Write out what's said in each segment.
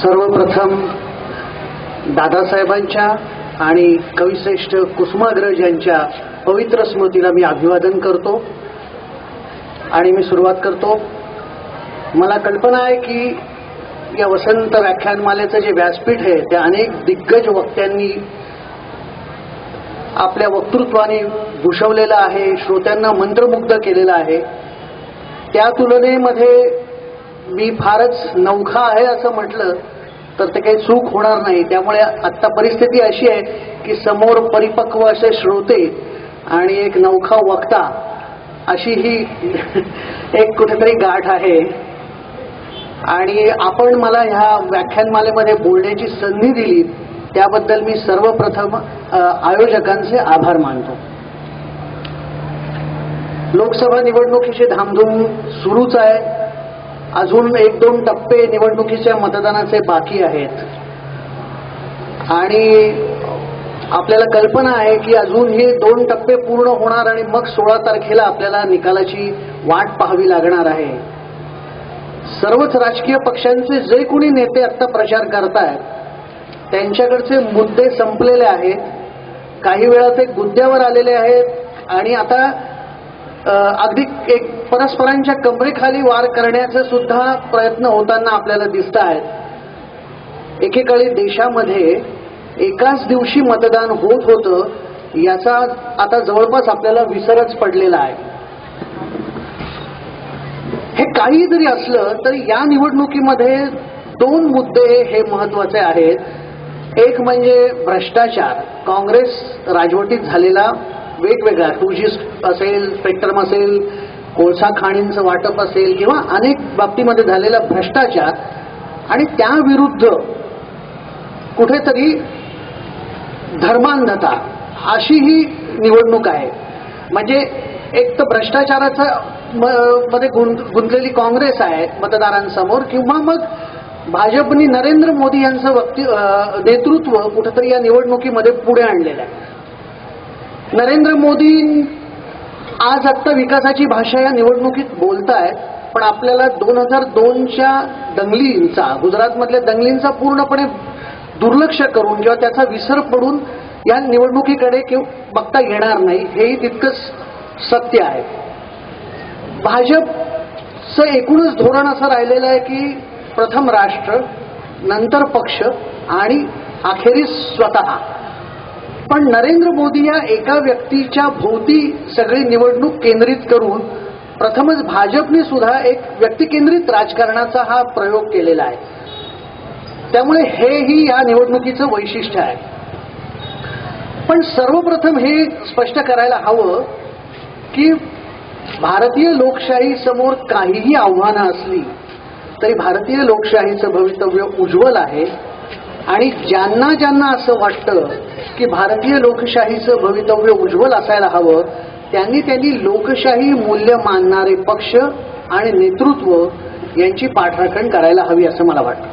सर्वप्रथम दादासाहेबांच्या आणि कविश्रेष्ठ कुसुमाग्रज यांच्या पवित्र स्मृतीला मी अभिवादन करतो आणि मी सुरुवात करतो. मला कल्पना आहे की या वसंत व्याख्यानमालेचं जे व्यासपीठ आहे ते अनेक दिग्गज वक्त्यांनी आपल्या वक्तृत्वाने भूषवलेलं आहे, श्रोत्यांना मंत्रमुग्ध केलेलं आहे. त्या तुलनेमध्ये मी फारच नवखा आहे असं म्हटलं तर ते काही चूक होणार नाही. त्यामुळे आत्ता परिस्थिती अशी आहे की समोर परिपक्व असे श्रोते आणि एक नवखा वक्ता अशी ही एक कुठेतरी गाठ आहे. आणि आपण मला ह्या व्याख्यानमालेमध्ये बोलण्याची संधी दिली त्याबद्दल मी सर्वप्रथम आयोजकांचे आभार मानतो. लोकसभा निवडणुकीची धामधूम सुरूच आहे. अजून 1-2 टप्पे निवडणुकीच्या मतदानाचे बाकी आहेत आणि आपल्याला कल्पना आहे की अजून हे 2 टप्पे पूर्ण होणार आणि मग 16 तारखेला आपल्याला निकालाची वाट पाहावी लागणार आहे. सर्वच राजकीय पक्षांचे जे कोणी नेते आता प्रचार करतायत त्यांच्याकडचे मुद्दे संपलेले आहेत. काही वेळा ते गुद्द्यावर आलेले आहेत आणि आता अगदी एक परस्परांच्या कमरेखाली वार करण्याचे सुद्धा प्रयत्न होताना आपल्याला दिसत आहेत. एकेकाळी देशामध्ये एकाच दिवशी मतदान होत होतं याचा आता जवळपास आपल्याला विसरच पडलेला आहे. हे काही जरी असलं तरी या निवडणुकीमध्ये 2 मुद्दे हे महत्वाचे आहेत. एक म्हणजे भ्रष्टाचार. काँग्रेस राजवटीत झालेला वेगवेगळा 2G असेल, स्पेक्ट्रम असेल, कोळसा खाणींचं वाटप असेल किंवा अनेक बाबतीमध्ये झालेला भ्रष्टाचार आणि त्याविरुद्ध कुठेतरी धर्मांधता अशी ही निवडणूक आहे. म्हणजे एक तर भ्रष्टाचाराचा मध्ये गुंतलेली काँग्रेस आहे मतदारांसमोर किंवा मग भाजपनी नरेंद्र मोदी यांचं नेतृत्व कुठेतरी या निवडणुकीमध्ये पुढे आणलेलं आहे. नरेंद्र मोदी आज आत्ता विकासाची भाषा या निवडणुकीत बोलतायत पण आपल्याला 2002च्या दंगलींचा, गुजरातमधल्या दंगलींचा पूर्णपणे दुर्लक्ष करून किंवा त्याचा विसर पडून या निवडणुकीकडे बघता येणार नाही हेही तितकंच सत्य आहे. भाजपचं एकूणच धोरण असं राहिलेलं आहे की प्रथम राष्ट्र, नंतर पक्ष आणि अखेरीस स्वतः. पण नरेंद्र मोदी या एका व्यक्तीच्या भोवती सगळी निवडणूक केंद्रित करून प्रथमच भाजपने सुद्धा एक व्यक्तिकेंद्रित राजकारणाचा हा प्रयोग केलेला आहे. त्यामुळे हेही या निवडणुकीचं वैशिष्ट्य आहे. पण सर्वप्रथम हे स्पष्ट करायला हवं की भारतीय लोकशाही समोर काहीही आव्हानं असली तरी भारतीय लोकशाहीचं भवितव्य उज्ज्वल आहे. आणि ज्यांना ज्यांना असं वाटतं की भारतीय लोकशाहीचं भवितव्य उज्ज्वल असायला हवं त्यांनी लोकशाही मूल्य मानणारे पक्ष आणि नेतृत्व यांची पाठराखण करायला हवी असं मला वाटतं.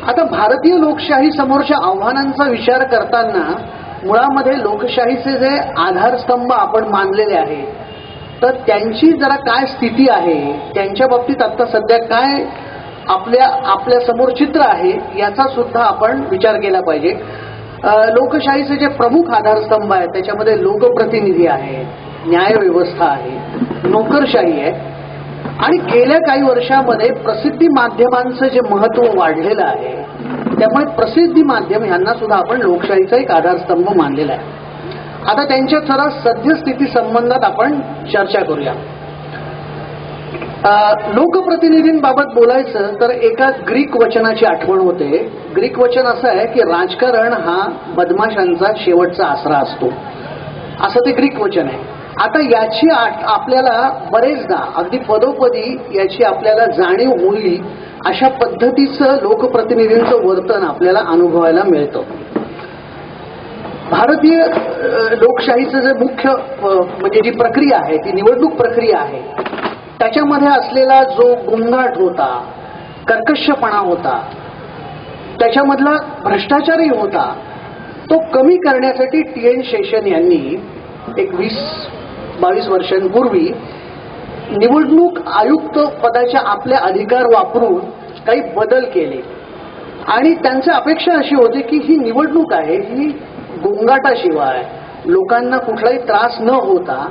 आता भारतीय लोकशाही समोरच्या आव्हानांचा विचार करताना मुळामध्ये लोकशाहीचे जे आधारस्तंभ आपण मानलेले आहे तर त्यांची जरा काय स्थिती आहे, त्यांच्या बाबतीत आता सध्या काय आपल्या समोर चित्र आहे याचा सुद्धा आपण विचार केला पाहिजे. लोकशाहीचे जे प्रमुख आधारस्तंभ आहेत त्याच्यामध्ये लोकप्रतिनिधी आहे, न्यायव्यवस्था आहे, नोकरशाही आहे आणि गेल्या काही वर्षामध्ये प्रसिद्धी माध्यमांचं जे महत्व वाढलेलं आहे त्यामुळे प्रसिद्धी माध्यम यांना सुद्धा आपण लोकशाहीचा एक आधारस्तंभ मानलेला आहे. आता त्यांच्या जरा सद्यस्थिती संबंधात आपण चर्चा करूया. लोकप्रतिनिधींबाबत बोलायचं तर एका ग्रीक वचनाची आठवण होते. ग्रीक वचन असं आहे की राजकारण हा बदमाशांचा शेवटचा आसरा असतो असं ते ग्रीक वचन आहे. आता याची आपल्याला बरेचदा अगदी पदोपदी याची आपल्याला जाणीव होईल अशा पद्धतीचं लोकप्रतिनिधींचं वर्तन आपल्याला अनुभवायला मिळतं. भारतीय लोकशाहीचं जे मुख्य म्हणजे जी प्रक्रिया आहे ती निवडणूक प्रक्रिया आहे त्याच्यामध्ये असलेला जो गोंगाट होता, कर्कशपणा होता, त्याच्यामधला भ्रष्टाचारही होता तो कमी करण्यासाठी TN शेषन यांनी एक 20-22 वर्षांपूर्वी निवडणूक आयुक्त पदाच्या आपले अधिकार वापरून काही बदल केले. आणि त्यांची अपेक्षा अशी होती की ही निवडणूक आहे ही गोंगाटाशिवाय लोकांना कुठलाही त्रास न होता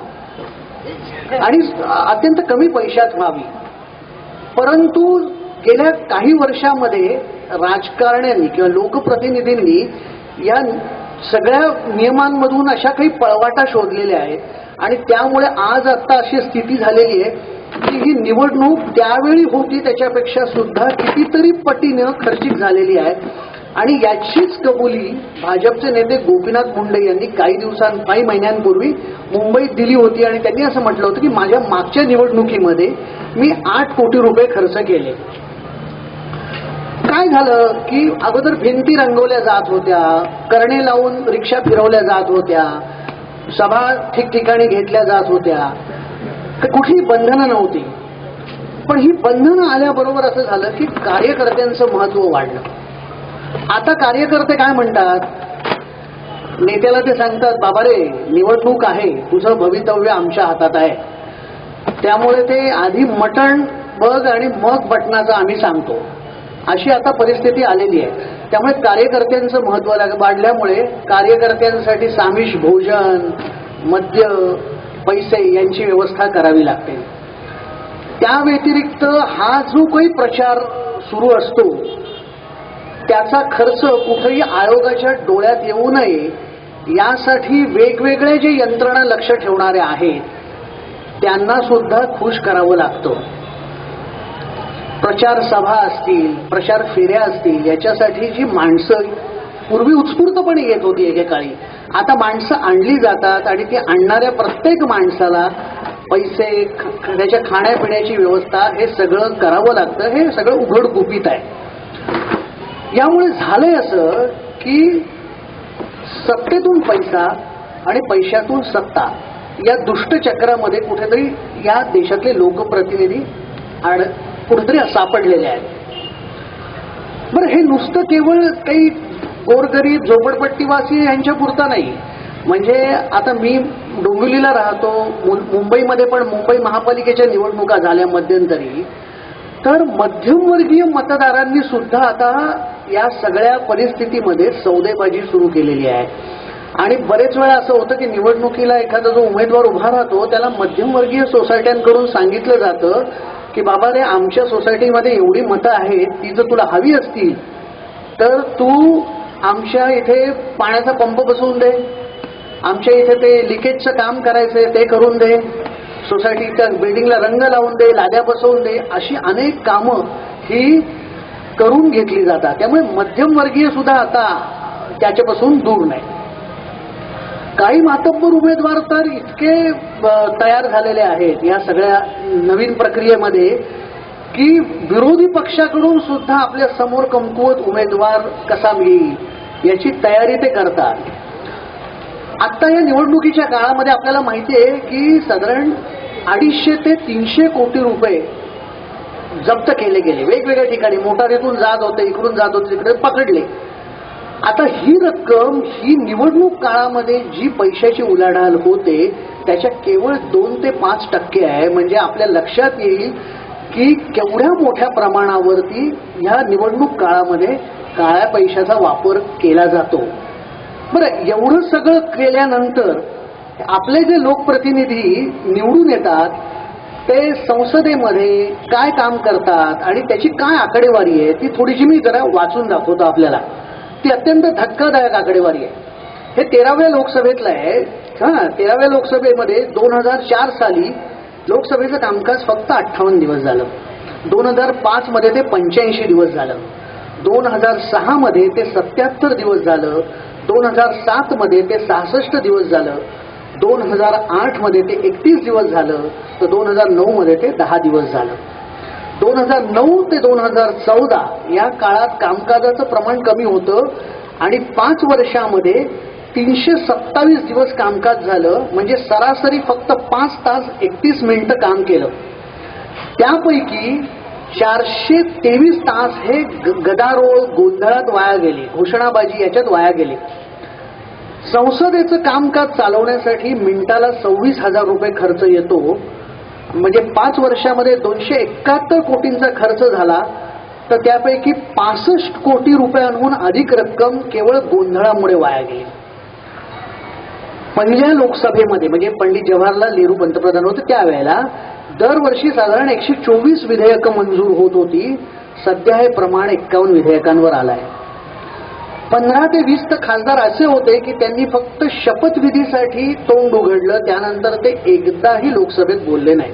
आणि अत्यंत कमी पैशात व्हावी. परंतु गेल्या काही वर्षामध्ये राजकारण्यांनी किंवा लोकप्रतिनिधींनी या सगळ्या नियमांमधून अशा काही पळवाटा शोधलेल्या आहेत आणि त्यामुळे आज आता अशी स्थिती झालेली आहे की ही निवडणूक त्यावेळी होती त्याच्यापेक्षा सुद्धा कितीतरी पटीनं खर्चिक झालेली आहे. आणि याचीच कबुली भाजपचे नेते गोपीनाथ मुंडे यांनी काही महिन्यांपूर्वी मुंबईत दिली होती आणि त्यांनी असं म्हटलं होतं की माझ्या मागच्या निवडणुकीमध्ये मी 8 कोटी रुपये खर्च केले. काय झालं की अगोदर भिंती रंगवल्या जात होत्या, करणे लावून रिक्षा फिरवल्या जात होत्या, सभा ठिकठिकाणी घेतल्या जात होत्या, कुठली बंधनं नव्हती. पण ही बंधनं आल्याबरोबर असं झालं की कार्यकर्त्यांचं महत्व वाढलं. आता कार्यकर्ते काय म्हणतात, नेत्याला ते सांगतात बाबा रे निवडणूक आहे, तुझं भवितव्य आमच्या हातात आहे, त्यामुळे ते आधी मटण बघ आणि मग बटनाचं आम्ही सांगतो, अशी आता परिस्थिती आलेली आहे. त्यामुळे कार्यकर्त्यांचं महत्व वाढल्यामुळे कार्यकर्त्यांसाठी सामिष भोजन, मद्य, पैसे यांची व्यवस्था करावी लागते. त्या व्यतिरिक्त हा जो काही प्रचार सुरू असतो त्याचा खर्च कुठेही आयोगाच्या डोळ्यात येऊ नये यासाठी वेगवेगळे जे यंत्रणा लक्ष ठेवणारे आहेत त्यांना सुद्धा खुश करावं लागतं. प्रचार सभा असतील, प्रचार फेऱ्या असतील, याच्यासाठी जी माणसं पूर्वी उत्स्फूर्तपणे येत होती एकेकाळी, आता माणसं आणली जातात आणि ती आणणाऱ्या प्रत्येक माणसाला पैसे, त्याच्या खाण्यापिण्याची व्यवस्था हे सगळं करावं लागतं. हे सगळं उघड गुपित आहे. यामुळे झालंय असं की सत्तेतून पैसा आणि पैशातून सत्ता या दुष्टचक्रामध्ये कुठेतरी या देशातले लोकप्रतिनिधी कुठेतरी सापडलेले आहेत. बरं, हे नुसतं केवळ काही गोरगरीब झोपडपट्टीवासी यांच्या पुरता नाही. म्हणजे आता मी डोंबिवलीला राहतो, मुंबईमध्ये पण मुंबई महापालिकेच्या निवडणुका झाल्या मध्यंतरी, तर मध्यमवर्गीय मतदारांनी सुद्धा आता या सगळ्या परिस्थितीमध्ये सौदेबाजी सुरू केलेली आहे. आणि बरेच वेळा असं होतं की निवडणुकीला एखादा जो उमेदवार उभा राहतो त्याला मध्यमवर्गीय सोसायट्यांकडून सांगितलं जातं की बाबा रे आमच्या सोसायटीमध्ये एवढी मतं आहेत, ती जर तुला हवी असतील तर तू आमच्या इथे पाण्याचा पंप बसवून दे, आमच्या इथे ते लिकेजचं काम करायचंय ते करून दे, सोसायटीच्या बिल्डिंगला रंग लावून दे, लाद्या बसवून दे, अशी अनेक कामं ही करून घेतली जातात. त्यामुळे मध्यमवर्गीय सुद्धा आता त्याच्यापासून दूर नाही. काही मातब्बर उमेदवार तर इतके तयार झालेले आहेत या सगळ्या नवीन प्रक्रियेमध्ये की विरोधी पक्षाकडून सुद्धा आपल्या समोर कमकुवत उमेदवार कसा मिळेल याची तयारी ते करतात. आता या निवडणुकीच्या काळामध्ये आपल्याला माहिती आहे की साधारण 250 ते 300 कोटी रुपये जप्त केले गेले वेगवेगळ्या ठिकाणी. मोटारीतून जात होते, इकडून जात होते, तिकडे पकडले. आता ही रक्कम ही निवडणूक काळामध्ये जी पैशाची उलाढाल होते त्याच्या केवळ 2 ते 5% आहे. म्हणजे आपल्या लक्षात येईल की केवढ्या मोठ्या प्रमाणावरती ह्या निवडणूक काळामध्ये काळ्या पैशाचा वापर केला जातो. बरं, एवढं सगळं केल्यानंतर आपले जे लोकप्रतिनिधी निवडून येतात ते संसदेमध्ये काय काम करतात आणि त्याची काय आकडेवारी आहे ती थोडीशी मी जरा वाचून दाखवतो आपल्याला. ती अत्यंत धक्कादायक आकडेवारी आहे. हे 13व्या लोकसभेतलं आहे. 13व्या लोकसभेमध्ये 2004 साली लोकसभेचं कामकाज फक्त 58 दिवस झालं. 2005 मध्ये ते 85 दिवस झालं. 2006 मध्ये ते 77 दिवस झालं. 2007 मध्ये ते 66 दिवस झालं. 2008 मध्ये ते 31 दिवस झालं. तर 2009 मध्ये ते 10 दिवस झालं. 2009 ते 2014 या काळात कामकाजाचं प्रमाण कमी होतं आणि 5 वर्षामध्ये 327 दिवस कामकाज झालं. म्हणजे सरासरी फक्त 5 तास 31 मिनिटं काम केलं. त्यापैकी 423 तास हे गदारोळ गोंधळात वाया गेले, घोषणाबाजी याच्यात वाया गेले. संसदेचं कामकाज चालवण्यासाठी मिनिटाला 26,000 रुपये खर्च येतो. म्हणजे 5 वर्षामध्ये 271 कोटींचा खर्च झाला तर त्यापैकी 65 कोटी रुपयांहून अधिक रक्कम केवळ गोंधळामुळे वाया गेली. पहिल्या लोकसभेमध्ये म्हणजे पंडित जवाहरलाल नेहरू पंतप्रधान होते त्यावेळेला दरवर्षी साधारण 124 विधेयकं मंजूर होत होती. सध्या हे प्रमाण 51 विधेयकांवर आलंय. 15 ते 20 तर खासदार असे होते की त्यांनी फक्त शपथविधीसाठी तोंड उघडलं, त्यानंतर ते एकदाही लोकसभेत बोलले नाही.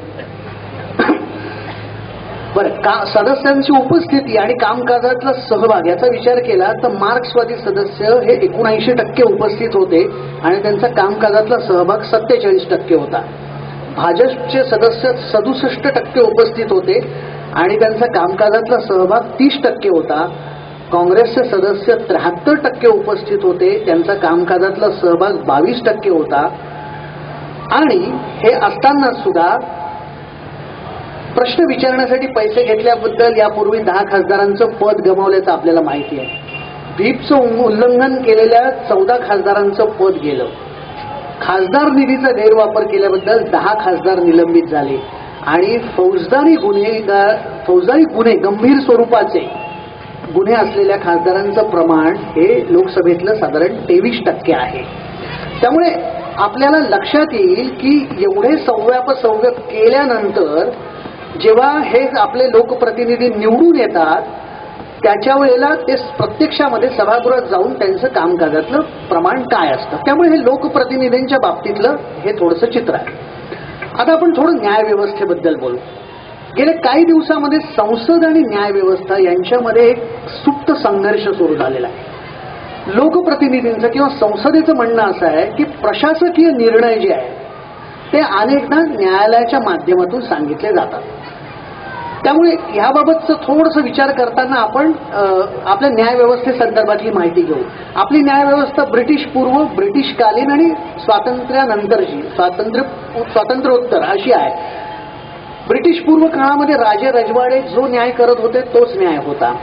बरं, सदस्यांची उपस्थिती आणि कामकाजातला सहभाग याचा विचार केला तर मार्क्सवादी सदस्य हे 79% उपस्थित होते आणि त्यांचा कामकाजातला सहभाग 47% होता. भाजपचे सदस्य 67% उपस्थित होते आणि त्यांचा कामकाजातला सहभाग 30% होता. काँग्रेसचे सदस्य 73% उपस्थित होते, त्यांचा कामकाजातला सहभाग 22% होता. आणि हे असताना सुद्धा प्रश्न विचारण्यासाठी पैसे घेतल्याबद्दल यापूर्वी 10 खासदारांचं पद गमावल्याचं आपल्याला माहिती आहे. व्हीपचं उल्लंघन केलेल्या 14 खासदारांचं पद गेलं. खासदार निधीचा गैरवापर केल्याबद्दल 10 खासदार निलंबित झाले आणि फौजदारी गुन्हे गंभीर स्वरूपाचे गुन्हे असलेल्या खासदारांचं प्रमाण हे लोकसभेतलं साधारण 23% आहे. त्यामुळे आपल्याला लक्षात येईल की एवढे सव्यापसव्य केल्यानंतर जेव्हा हे आपले लोकप्रतिनिधी निवडून येतात त्याच्या वेळेला ते प्रत्यक्षामध्ये सभागृहात जाऊन त्यांचं कामकाजातलं प्रमाण काय असतं. त्यामुळे हे लोकप्रतिनिधींच्या बाबतीतलं हे थोडंसं चित्र आहे. आता आपण थोडं न्यायव्यवस्थेबद्दल बोलू. गेल्या काही दिवसामध्ये संसद आणि न्यायव्यवस्था यांच्यामध्ये एक सुप्त संघर्ष सुरू झालेला आहे. लोकप्रतिनिधींचं किंवा संसदेचं म्हणणं असं आहे की प्रशासकीय निर्णय जे आहे ते अनेकदा न्यायालयाच्या माध्यमातून सांगितले जातात. त्यामुळे याबाबतचं थोडंसं विचार करताना आपण आपल्या न्यायव्यवस्थेसंदर्भातली माहिती घेऊ. आपली न्यायव्यवस्था ब्रिटिश पूर्व, ब्रिटिशकालीन आणि स्वातंत्र्यानंतरची स्वातंत्र्योत्तर अशी आहे. ब्रिटिश पूर्व काळामध्ये राजे रजवाडे जो न्याय करत होते तोच न्याय होता.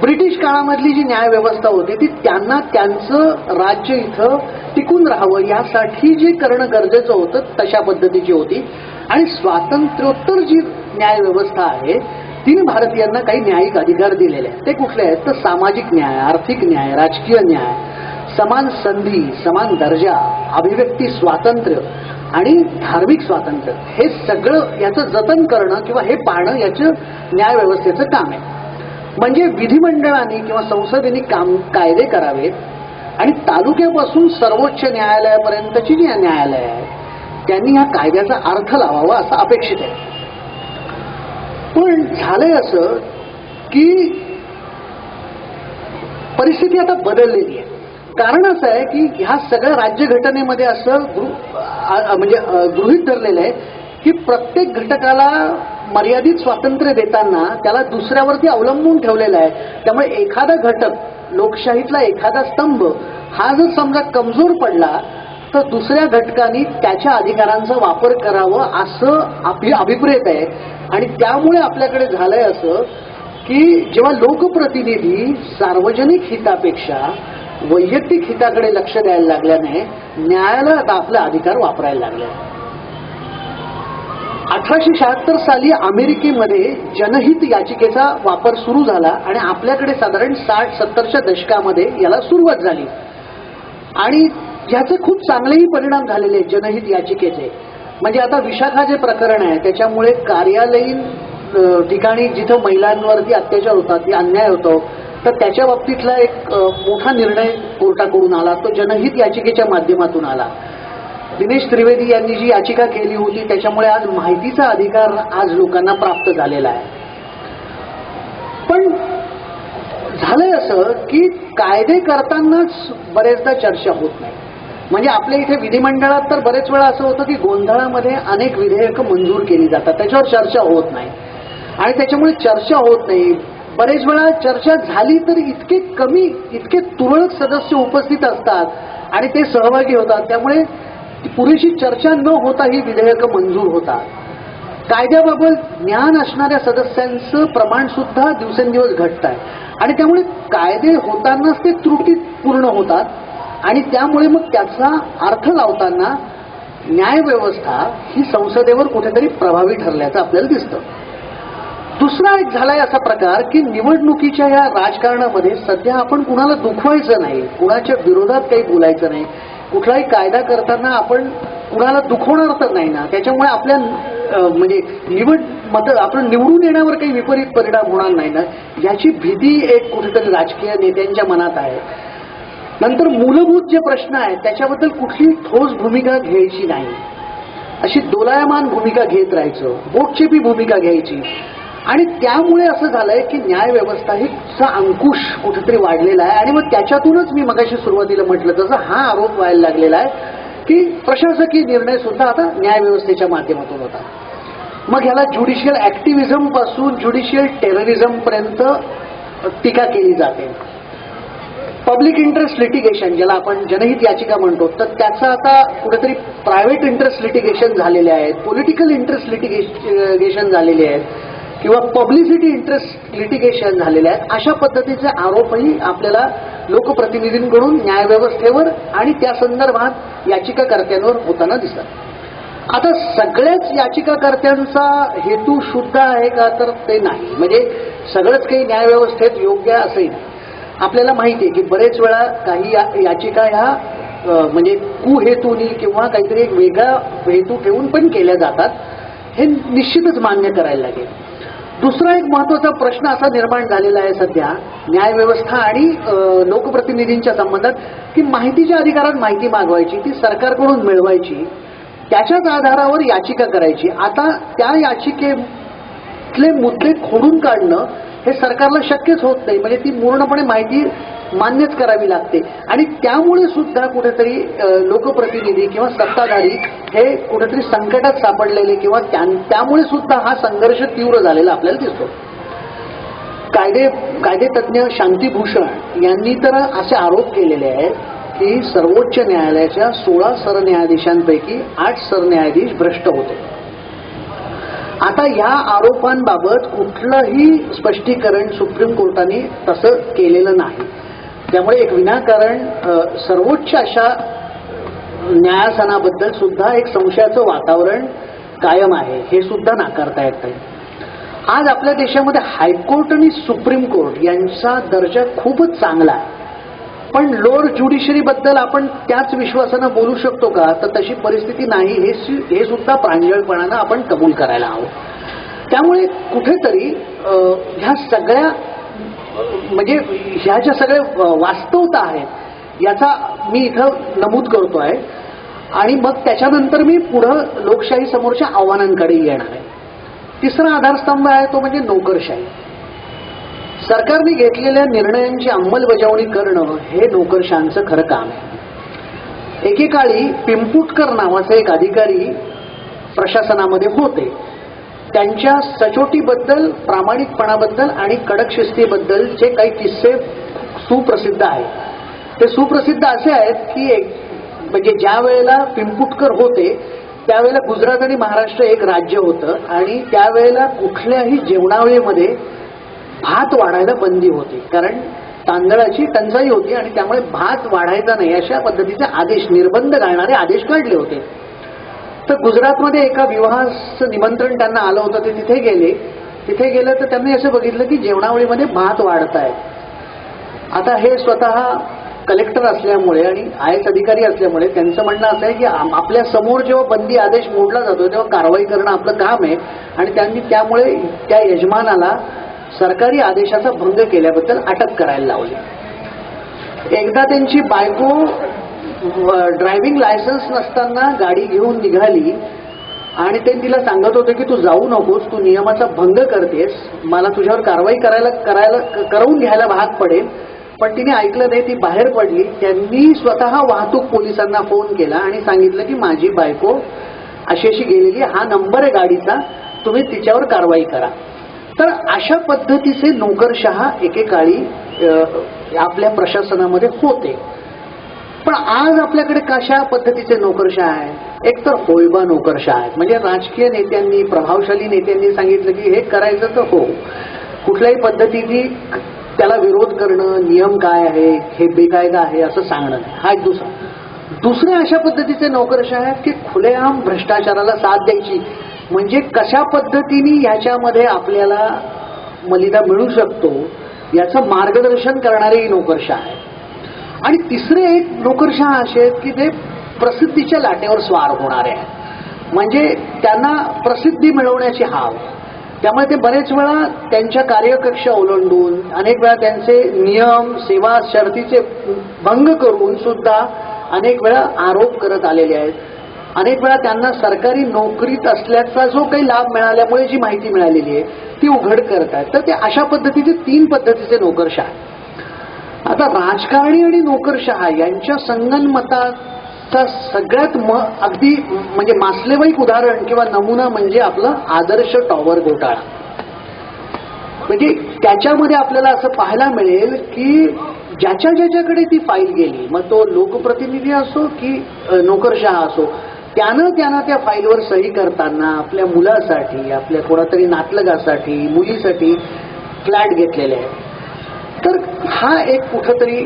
ब्रिटिश काळामधली जी न्यायव्यवस्था होती ती त्यांना त्यांचं राज्य इथं टिकून राहावं यासाठी जे करणं गरजेचं होतं तशा पद्धतीची होती. आणि स्वातंत्र्योत्तर जी न्यायव्यवस्था आहे तिने भारतीयांना काही न्यायिक अधिकार दिलेले आहेत. ते कुठले आहेत तर सामाजिक न्याय, आर्थिक न्याय, राजकीय न्याय, समान संधी, समान दर्जा, अभिव्यक्ती स्वातंत्र्य आणि धार्मिक स्वातंत्र्य हे सगळं याचं जतन करणं किंवा हे पाहणं याचं न्यायव्यवस्थेचं काम आहे. म्हणजे विधिमंडळाने किंवा संसदेने कायदे करावेत आणि तालुक्यापासून सर्वोच्च न्यायालयापर्यंतची जी न्यायालय आहे त्यांनी या कायद्याचा अर्थ लावावा असं अपेक्षित आहे. पण झालंय असं की परिस्थिती आता बदललेली आहे. कारण असं आहे की ह्या सगळ्या राज्यघटनेमध्ये असं म्हणजे गृहीत धरलेलं आहे की प्रत्येक घटकाला मर्यादित स्वातंत्र्य देताना त्याला दुसऱ्यावरती अवलंबून ठेवलेला आहे. त्यामुळे एखादा घटक, लोकशाहीतला एखादा स्तंभ हा जर समजा कमजोर पडला तर दुसऱ्या घटकांनी त्याच्या अधिकारांचा वापर करावा असं अभिप्रेत आहे. आणि त्यामुळे आपल्याकडे झालंय असं की जेव्हा लोकप्रतिनिधी सार्वजनिक हितापेक्षा वैयक्तिक हिताकडे लक्ष द्यायला लागल्याने न्यायालयात आपला अधिकार वापरायला लागले. 1876 साली अमेरिकेमध्ये जनहित याचिकेचा वापर सुरू झाला आणि आपल्याकडे साधारण 60-70च्या दशकामध्ये याला सुरुवात झाली. आणि याचे खूप चांगलेही परिणाम झालेले आहेत जनहित याचिकेचे. म्हणजे आता विशाखा जे प्रकरण आहे त्याच्यामुळे कार्यालयीन ठिकाणी जिथं महिलांवरती अत्याचार होतात, अन्याय होतो, तर त्याच्या बाबतीतला एक मोठा निर्णय कोर्टाकडून आला. तो जनहित याचिकेच्या माध्यमातून आला. दिनेश त्रिवेदी यांनी जी याचिका केली होती त्याच्यामुळे आज माहितीचा अधिकार आज लोकांना प्राप्त झालेला आहे. पण झालंय असं की कायदे करतानाच बरेचदा चर्चा होत नाही. म्हणजे आपल्या इथे विधिमंडळात तर बरेच वेळा असं होतं की गोंधळामध्ये अनेक विधेयकं मंजूर केली जातात, त्याच्यावर चर्चा होत नाही आणि त्याच्यामुळे चर्चा होत नाही. बरेच वेळा चर्चा झाली तर इतके तुरळक सदस्य उपस्थित असतात आणि ते सहभागी होतात, त्यामुळे पुरेशी चर्चा न होता ही विधेयकं मंजूर होतात. कायद्याबाबत ज्ञान असणाऱ्या सदस्यांचं प्रमाण सुद्धा दिवसेंदिवस घटत आहे आणि त्यामुळे कायदे होतानाच ते त्रुटीपूर्ण होतात आणि त्यामुळे मग त्याचा अर्थ लावताना न्यायव्यवस्था ही संसदेवर कुठेतरी प्रभावी ठरल्याचं आपल्याला दिसतं. दुसरा एक झालाय असा प्रकार की निवडणुकीच्या या राजकारणामध्ये सध्या आपण कुणाला दुखवायचं नाही, कुणाच्या विरोधात काही बोलायचं नाही, कुठलाही कायदा करताना आपण कुणाला दुखवणार तर नाही ना, त्याच्यामुळे आपल्या म्हणजे आपण निवडून येण्यावर काही विपरीत परिणाम होणार नाही ना, याची भीती एक कुठेतरी राजकीय नेत्यांच्या मनात आहे. नंतर मूलभूत जे प्रश्न आहेत त्याच्याबद्दल कुठली ठोस भूमिका घ्यायची नाही, अशी दोलायमान भूमिका घेत राहायचं, बोटचेपी भूमिका घ्यायची. आणि त्यामुळे असं झालंय की न्यायव्यवस्था चा अंकुश कुठेतरी वाढलेला आहे. आणि मग त्याच्यातूनच मी मगाशी सुरुवातीला म्हटलं तसं हा आरोप व्हायला लागलेला आहे की प्रशासकीय निर्णय सुद्धा आता न्यायव्यवस्थेच्या माध्यमातून होता. मग ह्याला ज्युडिशियल ऍक्टिव्हिझम पासून ज्युडिशियल टेररिझम पर्यंत टीका केली जाते. पब्लिक इंटरेस्ट लिटिगेशन, ज्याला आपण जनहित याचिका म्हणतो, तर त्याचं आता कुठेतरी प्रायव्हेट इंटरेस्ट लिटिगेशन झालेले आहेत, पॉलिटिकल इंटरेस्ट लिटिगेशन झालेले आहेत किंवा पब्लिसिटी इंटरेस्ट लिटिगेशन झालेले आहेत. अशा पद्धतीचे आरोपही आपल्याला लोकप्रतिनिधींकडून न्यायव्यवस्थेवर आणि त्या संदर्भात याचिकाकर्त्यांवर होताना दिसतात. आता सगळ्याच याचिकाकर्त्यांचा हेतू शुद्ध आहे का, तर ते नाही. म्हणजे सगळंच काही न्यायव्यवस्थेत योग्य असंही नाही. आपल्याला माहिती आहे की बरेच वेळा काही याचिका ह्या म्हणजे कुहेतूनी किंवा काहीतरी एक वेगळा हेतू ठेवून पण केल्या जातात, हे निश्चितच मान्य करायला लागेल. दुसरा एक महत्वाचा प्रश्न असा निर्माण झालेला आहे सध्या न्यायव्यवस्था आणि लोकप्रतिनिधींच्या संबंधात की माहितीच्या अधिकारात माहिती मागवायची, ती सरकारकडून मिळवायची, त्याच्याच आधारावर याचिका करायची. आता त्या याचिकेतले मुद्दे खोडून काढणं हे सरकारला शक्यच होत नाही. म्हणजे ती पूर्णपणे माहिती मान्यच करावी लागते. आणि त्यामुळे सुद्धा कुठेतरी लोकप्रतिनिधी किंवा सत्ताधारी हे कुठेतरी संकटात सापडलेले किंवा त्यामुळे सुद्धा हा संघर्ष तीव्र झालेला आपल्याला दिसतो. कायदेतज्ञ शांतीभूषण यांनी तर असे आरोप केलेले आहेत की सर्वोच्च न्यायालयाच्या 16 सरन्यायाधीशांपैकी 8 सरन्यायाधीश भ्रष्ट होते. आता या आरोपांबाबत कुठलंही स्पष्टीकरण सुप्रीम कोर्टाने तसं केलेलं नाही. त्यामुळे एक विनाकारण सर्वोच्च अशा न्यायासनाबद्दल सुद्धा एक संशयाचं वातावरण कायम आहे, हे सुद्धा नाकारता येत नाही. आज आपल्या देशामध्ये हायकोर्ट आणि सुप्रीम कोर्ट यांचा दर्जा खूपच चांगला आहे, पण लोअर ज्युडिशरी बद्दल आपण त्याच विश्वासानं बोलू शकतो का, तर तशी परिस्थिती नाही, हे सुद्धा प्रांजळपणानं आपण कबूल करायला हवं. त्यामुळे कुठेतरी ह्या सगळ्या म्हणजे ह्या ज्या सगळ्या वास्तवता आहेत याचा मी इथं नमूद करतोय आणि मग त्याच्यानंतर मी पुढं लोकशाही समोरच्या आव्हानांकडे येणार आहे. तिसरा आधारस्तंभ आहे तो म्हणजे नोकरशाही. सरकारने घेतलेल्या निर्णयांची अंमलबजावणी करणं हे नोकरशाहीचं खरं काम आहे. एकेकाळी पिंपुटकर नावाचे एक अधिकारी प्रशासनामध्ये होते. त्यांच्या सचोटीबद्दल, प्रामाणिकपणाबद्दल आणि कडक शिस्तीबद्दलचे काही किस्से सुप्रसिद्ध आहेत. ते सुप्रसिद्ध असे आहेत की म्हणजे ज्या वेळेला पिंपुटकर होते त्यावेळेला गुजरात आणि महाराष्ट्र एक राज्य होतं आणि त्यावेळेला कुठल्याही जेवणावळीमध्ये भात वाढायला बंदी होती, कारण तांदळाची टंचाई होती आणि त्यामुळे भात वाढायचा नाही अशा पद्धतीचे आदेश, निर्बंध घालणारे आदेश काढले होते. तर गुजरातमध्ये एका विवाहाचं निमंत्रण त्यांना आलं होतं, ते तिथे गेले तर त्यांनी असं बघितलं की जेवणावळीमध्ये भात वाढत आहेत. आता हे स्वतः कलेक्टर असल्यामुळे आणि IAS अधिकारी असल्यामुळे त्यांचं म्हणणं असं आहे की आपल्या समोर जेव्हा बंदी आदेश मोडला जातो तेव्हा कारवाई करणं आपलं काम आहे आणि त्यांनी त्यामुळे त्या यजमानाला सरकारी आदेशाचा भंग केल्याबद्दल अटक करायला लावली. एकदा त्यांची बायको ड्रायव्हिंग लायसन्स नसताना गाडी घेऊन निघाली आणि ते तिला सांगत होते की तू जाऊ नकोस, तू नियमाचा भंग करतेस, मला तुझ्यावर कारवाई करून घ्यायला भाग पडेल. पण तिने ऐकलं नाही, ती बाहेर पडली. त्यांनी स्वतः वाहतूक पोलिसांना फोन केला आणि सांगितलं की माझी बायको अशी गेलेली, हा नंबर आहे गाडीचा, तुम्ही तिच्यावर कारवाई करा. तर अशा पद्धतीचे नोकरशहा एकेकाळी आपल्या प्रशासनामध्ये होते. पण आज आपल्याकडे कशा पद्धतीचे नोकरशहा आहेत? एक तर होयबा नोकरशहा आहेत, म्हणजे राजकीय नेत्यांनी, प्रभावशाली नेत्यांनी सांगितलं की हे करायचं तर हो, कुठल्याही पद्धतीने त्याला विरोध करणं, नियम काय आहे, हे बेकायदा आहे असं सांगणं, हा एक दुसरे अशा पद्धतीचे नोकरशहा आहेत की खुलेआम भ्रष्टाचाराला साथ द्यायची. म्हणजे कशा पद्धतीने ह्याच्यामध्ये आपल्याला मलिदा मिळू शकतो याचं मार्गदर्शन करणारी नोकरशाह आहे. आणि तिसरे एक नोकरशाह असे आहेत की जे प्रसिद्धीच्या लाटेवर स्वार होणारे आहेत. म्हणजे त्यांना प्रसिद्धी मिळवण्याची हाव, त्यामुळे ते बरेच वेळा त्यांच्या कार्यकक्ष ओलांडून अनेक वेळा त्यांचे नियम सेवा शर्तीचे भंग करून सुद्धा अनेक वेळा आरोप करत आलेले आहेत. अनेक वेळा त्यांना सरकारी नोकरीत असल्याचा जो काही लाभ मिळाल्यामुळे जी माहिती मिळालेली आहे ती उघड करत आहेत. तर ते अशा पद्धतीचे 3 पद्धतीचे नोकरशाह. आता राजकारणी आणि नोकरशाह यांच्या संगनमताचा सगळ्यात अगदी म्हणजे मासलेवाईक उदाहरण किंवा नमुना म्हणजे आपलं आदर्श टॉवर घोटाळा. म्हणजे त्याच्यामध्ये आपल्याला असं पाहायला मिळेल की ज्याच्याकडे ती फाईल गेली, मग तो लोकप्रतिनिधी असो की नोकरशाह असो, त्यानं त्या फाईलवर सही करताना आपल्या मुलासाठी, आपल्या कोणातरी नातलगासाठी, मुलीसाठी फ्लॅट घेतलेले आहे. तर हा एक कुठंतरी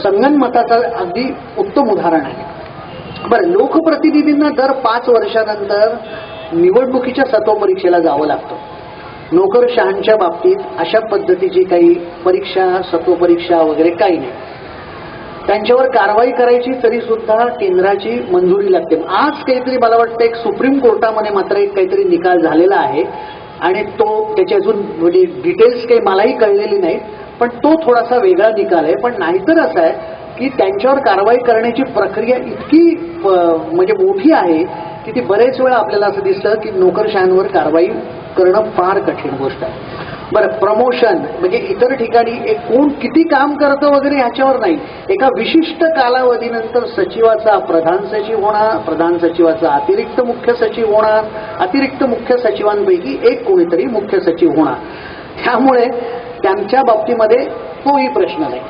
संगनमताचा अगदी उत्तम उदाहरण आहे. बरं, लोकप्रतिनिधींना दर 5 वर्षानंतर निवडणुकीच्या सत्वपरीक्षेला जावं लागतं. नोकरशहांच्या बाबतीत अशा पद्धतीची काही परीक्षा, सत्वपरीक्षा वगैरे काही नाही. त्यांच्यावर कारवाई करायची तरी सुद्धा केंद्राची मंजुरी लागते. आज काहीतरी मला वाटतं एक सुप्रीम कोर्टामध्ये मात्र एक काहीतरी निकाल झालेला आहे आणि तो त्याची अजून म्हणजे डिटेल्स काही मलाही कळलेली नाही, पण तो थोडासा वेगळा निकाल आहे. पण नाहीतर असं आहे की त्यांच्यावर कारवाई करण्याची प्रक्रिया इतकी म्हणजे मोठी आहे की ती बरेच वेळा आपल्याला असं दिसतं की नोकरशहांवर कारवाई करणं फार कठीण गोष्ट आहे. बरं, प्रमोशन म्हणजे इतर ठिकाणी एक कोण किती काम करतं वगैरे ह्याच्यावर नाही, एका विशिष्ट कालावधीनंतर सचिवाचा प्रधान सचिव होणार, प्रधान सचिवाचा अतिरिक्त मुख्य सचिव होणार, अतिरिक्त मुख्य सचिवांपैकी एक कोणीतरी मुख्य सचिव होणार. त्यामुळे त्यांच्या बाबतीमध्ये तोही प्रश्न नाही.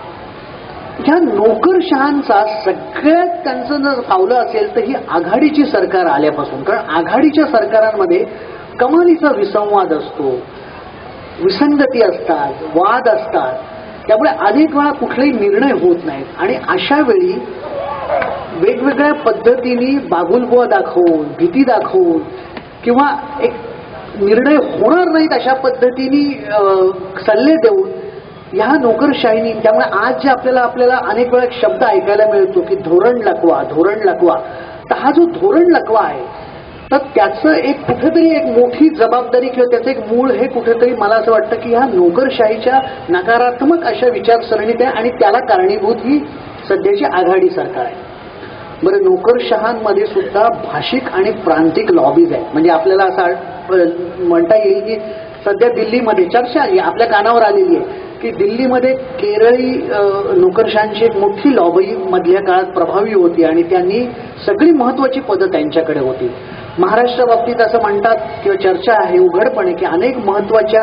ह्या नोकरशहांचा सगळ्यात त्यांचं जर फावलं असेल तर ही आघाडीची सरकार आल्यापासून. कारण आघाडीच्या सरकारांमध्ये कमालीचा विसंवाद असतो, विसंगती असतात, वाद असतात, त्यामुळे अनेक वेळा कुठलेही निर्णय होत नाहीत. आणि अशा वेळी वेगवेगळ्या पद्धतीने बागुलबुवा दाखवून, भीती दाखवून किंवा एक निर्णय होणार नाहीत अशा पद्धतीने सल्ले देऊन ह्या नोकरशाहीनी, त्यामुळे आज जे आपल्याला अनेक वेळा शब्द ऐकायला मिळतो की धोरण लकवा, धोरण लकवा. तर हा जो धोरण लकवा आहे तर त्याचं एक कुठेतरी एक मोठी जबाबदारी किंवा त्याचं एक मूळ हे कुठेतरी मला असं वाटतं की ह्या नोकरशाहीच्या नकारात्मक अशा विचारसरणीत आहे आणि त्याला कारणीभूत ही सध्याची आघाडी सरकार आहे. बरं, नोकरशहांमध्ये सुद्धा भाषिक आणि प्रांतिक लॉबीज आहेत. म्हणजे आपल्याला असं म्हणता येईल की सध्या दिल्लीमध्ये चर्चा आपल्या कानावर आलेली आहे की दिल्लीमध्ये केरळी नोकरशहांची एक मोठी लॉबी मधल्या काळात प्रभावी होती आणि त्यांनी सगळी महत्वाची पदं त्यांच्याकडे होती. महाराष्ट्र बाबतीत असं म्हणतात किंवा चर्चा आहे उघडपणे की अनेक महत्वाच्या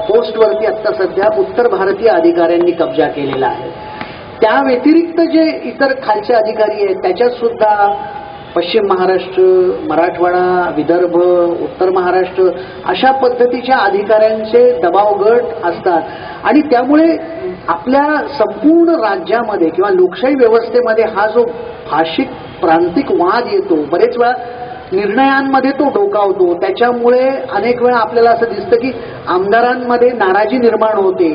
पोस्टवरती आता सध्या उत्तर भारतीय अधिकाऱ्यांनी कब्जा केलेला आहे. त्या व्यतिरिक्त जे इतर खालचे अधिकारी आहेत त्याच्यात सुद्धा पश्चिम महाराष्ट्र, मराठवाडा, विदर्भ, उत्तर महाराष्ट्र अशा पद्धतीच्या अधिकाऱ्यांचे दबाव गट असतात. आणि त्यामुळे आपल्या संपूर्ण राज्यामध्ये किंवा लोकशाही व्यवस्थेमध्ये हा जो भाषिक प्रांतिक वाद येतो, बरेच वेळा निर्णयांमध्ये तो डोकावतो. त्याच्यामुळे अनेक वेळा आपल्याला असं दिसतं की आमदारांमध्ये नाराजी निर्माण होते,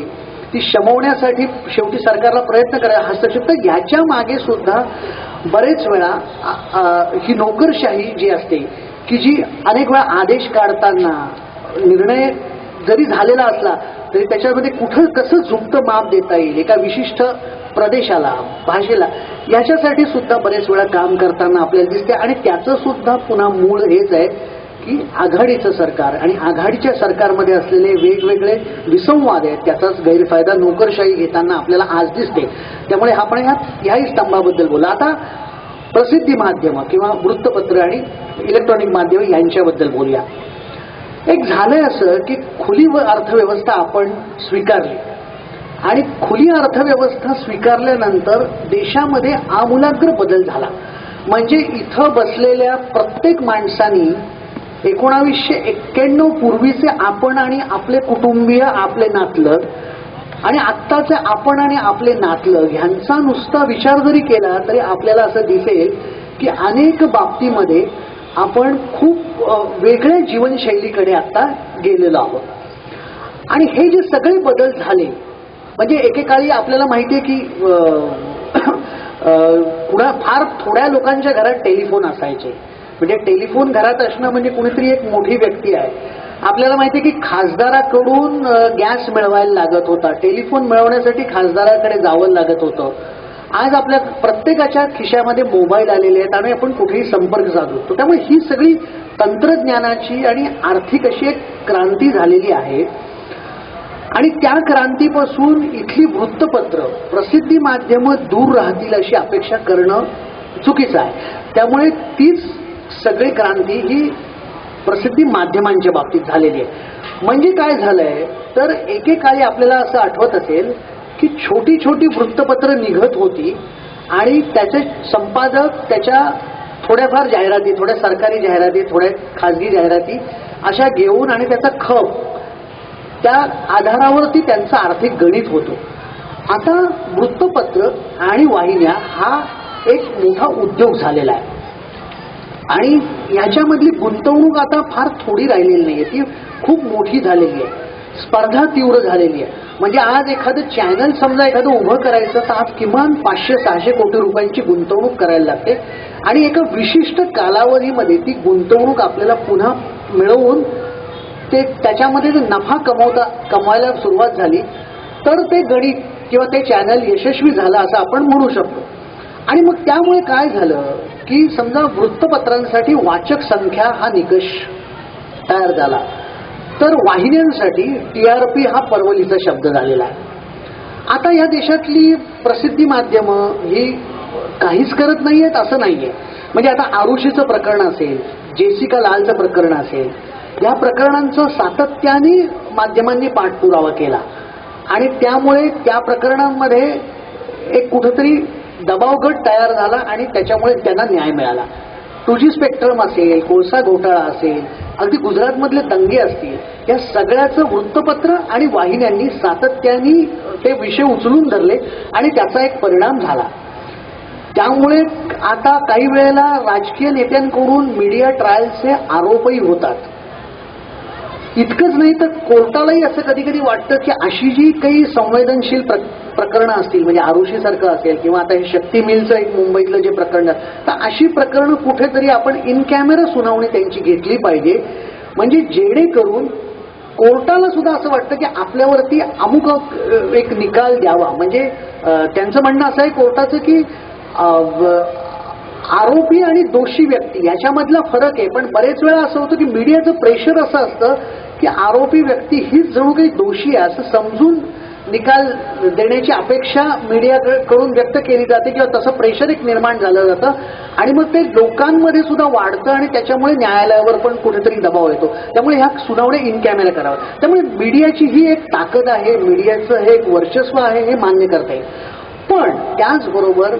ती शमवण्यासाठी शेवटी सरकारला प्रयत्न करायला हस्तक्षेप. तर याच्या मागे सुद्धा बरेच वेळा ही नोकरशाही जी असते की जी अनेक वेळा आदेश काढताना निर्णय जरी झालेला असला तरी त्याच्यामध्ये कुठं कसं झुकतं माप देता येईल एका विशिष्ट प्रदेशाला, भाषेला, याच्यासाठी सुद्धा बरेच वेळा काम करताना आपल्याला दिसते. आणि त्याचं सुद्धा पुन्हा मूळ हेच आहे की आघाडीचं सरकार आणि आघाडीच्या सरकारमध्ये असलेले वेगवेगळे विसंवाद आहेत, त्याचाच गैरफायदा नोकरशाही घेताना आपल्याला आज दिसते. त्यामुळे आपण ह्याही स्तंभाबद्दल बोला. आता प्रसिद्धी माध्यमं किंवा वृत्तपत्र आणि इलेक्ट्रॉनिक माध्यमं यांच्याबद्दल बोलूया. एक झालंय असं की खुली अर्थव्यवस्था आपण स्वीकारली आणि खुली अर्थव्यवस्था स्वीकारल्यानंतर देशामध्ये आमूलाग्र बदल झाला. म्हणजे इथं बसलेल्या प्रत्येक माणसानी 1991 पूर्वीचे आपण आणि आपले कुटुंबीय, आपले नातलग आणि आत्ताचे आपण आणि आपले नातलग ह्यांचा नुसता विचार जरी केला तरी आपल्याला असं दिसेल की अनेक बाबतीमध्ये आपण खूप वेगळ्या जीवनशैलीकडे आता गेलेलो आहोत. आणि हे जे सगळे बदल झाले, म्हणजे एकेकाळी आपल्याला माहिती आहे की फार थोड्या लोकांच्या घरात टेलिफोन असायचे. म्हणजे टेलिफोन घरात असणं म्हणजे कुणीतरी एक मोठी व्यक्ती आहे. आपल्याला माहिती आहे की खासदाराकडून गॅस मिळवायला लागत होता, टेलिफोन मिळवण्यासाठी खासदाराकडे जावं लागत होतं. आज आपल्या प्रत्येकाच्या खिशामध्ये मोबाईल आलेले आहेत आणि आपण कुठेही संपर्क साधतो. त्यामुळे ही सगळी तंत्रज्ञानाची आणि आर्थिक अशी एक क्रांती झालेली आहे. आणि त्या क्रांतीपासून इथली वृत्तपत्र, प्रसिद्धी माध्यमं दूर राहतील अशी अपेक्षा करणं चुकीचं आहे. त्यामुळे तीच सगळी क्रांती ही प्रसिद्धी माध्यमांच्या बाबतीत झालेली आहे. म्हणजे काय झालंय तर एकेकाळी आपल्याला असं आठवत असेल की छोटी छोटी वृत्तपत्र निघत होती आणि त्याचे संपादक त्याच्या थोड्याफार जाहिराती, थोड्या सरकारी जाहिराती, थोड्या खाजगी जाहिराती अशा घेऊन आणि त्याचा खप, त्या आधारावरती त्यांचं आर्थिक गणित होतं. आता वृत्तपत्र आणि वाहिन्या हा एक मोठा उद्योग झालेला आहे आणि याच्यामधली गुंतवणूक आता फार थोडी राहिलेली नाहीये, ती खूप मोठी झालेली आहे. स्पर्धा तीव्र झालेली आहे. म्हणजे आज एखादं चॅनल समजा एखादं उभं करायचं तर आज किमान 500-600 कोटी रुपयांची गुंतवणूक करायला लागते आणि एका विशिष्ट कालावधीमध्ये ती गुंतवणूक आपल्याला पुन्हा मिळवून ते त्याच्यामध्ये जर नफा कमवायला सुरुवात झाली तर ते गणित किंवा ते चॅनल यशस्वी झालं असं आपण म्हणू शकतो. आणि मग त्यामुळे काय झालं की समजा वृत्तपत्रांसाठी वाचक संख्या हा निकष तयार झाला, तर वाहिन्यांसाठी TRP हा परवलीचा शब्द झालेला आहे. आता या देशातली प्रसिद्धी माध्यमं ही काहीच करत नाहीयेत असं नाहीये. म्हणजे आता आरुषीचं प्रकरण असेल, जेसिका लालचं प्रकरण असेल, या प्रकरणांचं सातत्याने माध्यमांनी पाठपुरावा केला आणि त्यामुळे त्या प्रकरणांमध्ये एक कुठेतरी दबावगट तयार झाला आणि त्याच्यामुळे त्यांना न्याय मिळाला. 2G स्पेक्ट्रम असेल, कोळसा घोटाळा असेल, अगदी गुजरातमधले दंगे असतील, या सगळ्याचं वृत्तपत्र आणि वाहिन्यांनी सातत्याने ते विषय उचलून धरले आणि त्याचा एक परिणाम झाला. त्यामुळे आता काही वेळेला राजकीय नेत्यांकडून मीडिया ट्रायलचे आरोपही होतात. इतकंच नाही तर कोर्टालाही असं कधी कधी वाटतं की अशी जी काही संवेदनशील प्रकरणं असतील, म्हणजे आरुषीसारखं असेल किंवा आता हे शक्ती मिलचं एक मुंबईतलं जे प्रकरण, तर अशी प्रकरणं कुठेतरी आपण इन कॅमेरा सुनावणी त्यांची घेतली पाहिजे. म्हणजे जेणेकरून कोर्टाला सुद्धा असं वाटतं की आपल्यावरती अमुक एक निकाल द्यावा. म्हणजे त्यांचं म्हणणं असं आहे कोर्टाचं की आरोपी आणि दोषी व्यक्ती याच्यामधला फरक आहे. पण बरेच वेळा असं होतं की मीडियाचं प्रेशर असं असतं की आरोपी व्यक्ती हीच जणू काही दोषी आहे असं समजून निकाल देण्याची अपेक्षा मीडियाकडून व्यक्त केली जाते किंवा तसं प्रेशर एक निर्माण झालं जातं आणि मग ते लोकांमध्ये सुद्धा वाढतं आणि त्याच्यामुळे न्यायालयावर पण कुठेतरी दबाव येतो. त्यामुळे ह्या सुनावण्या इन कॅमेरा कराव्या. त्यामुळे मीडियाची ही एक ताकद आहे, मीडियाचं हे एक वर्चस्व आहे, हे मान्य करता येईल. पण त्याचबरोबर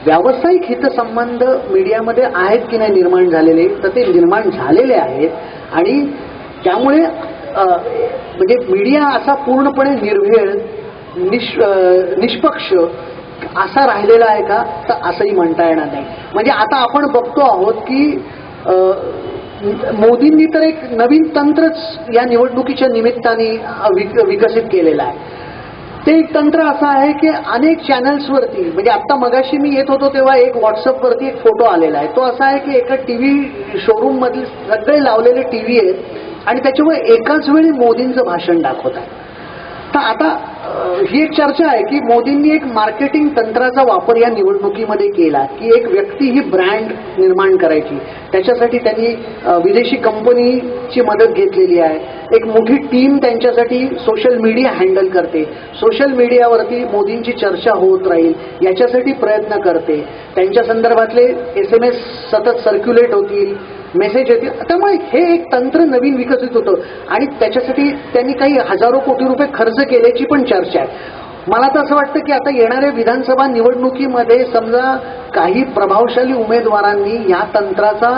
व्यावसायिक हितसंबंध मीडियामध्ये आहेत की नाही निर्माण झालेले, तर ते निर्माण झालेले आहेत. आणि त्यामुळे म्हणजे मीडिया असा पूर्णपणे निर्भेळ, निष्पक्ष असा राहिलेला आहे का, तर असंही म्हणता येणार नाही. म्हणजे आता आपण बघतो आहोत की मोदींनी तर एक नवीन तंत्रच या निवडणुकीच्या निमित्ताने विकसित केलेलं आहे. ते एक तंत्र असं आहे की अनेक चॅनल्सवरती, म्हणजे आता मगाशी मी येत होतो तेव्हा एक व्हॉट्सअपवरती एक फोटो आलेला आहे. तो असा आहे की एका टीव्ही शोरूम मधले सगळे लावलेले टीव्ही आहेत आणि त्याच्यामुळे एकाच वेळी मोदींचं भाषण दाखवत आहे. तर आता ही एक चर्चा आहे की मोदींनी एक मार्केटिंग तंत्राचा वापर या निवडणुकीमध्ये केला की एक व्यक्ती ही ब्रँड निर्माण करायची. त्याच्यासाठी त्यांनी विदेशी कंपनीची मदत घेतलेली आहे. एक मोठी टीम त्यांच्यासाठी सोशल मीडिया हँडल करते, सोशल मीडियावरती मोदींची चर्चा होत राहील याच्यासाठी प्रयत्न करते. त्यांच्या संदर्भातले SMS सतत सर्क्युलेट होतील, मेसेज येतील. त्यामुळे हे एक तंत्र नवीन विकसित होतं आणि त्याच्यासाठी त्यांनी काही हजारो कोटी रुपये खर्च केल्याची पण चर्चा आहे. मला तर असं वाटतं की आता येणाऱ्या विधानसभा निवडणुकीमध्ये समजा काही प्रभावशाली उमेदवारांनी या तंत्राचा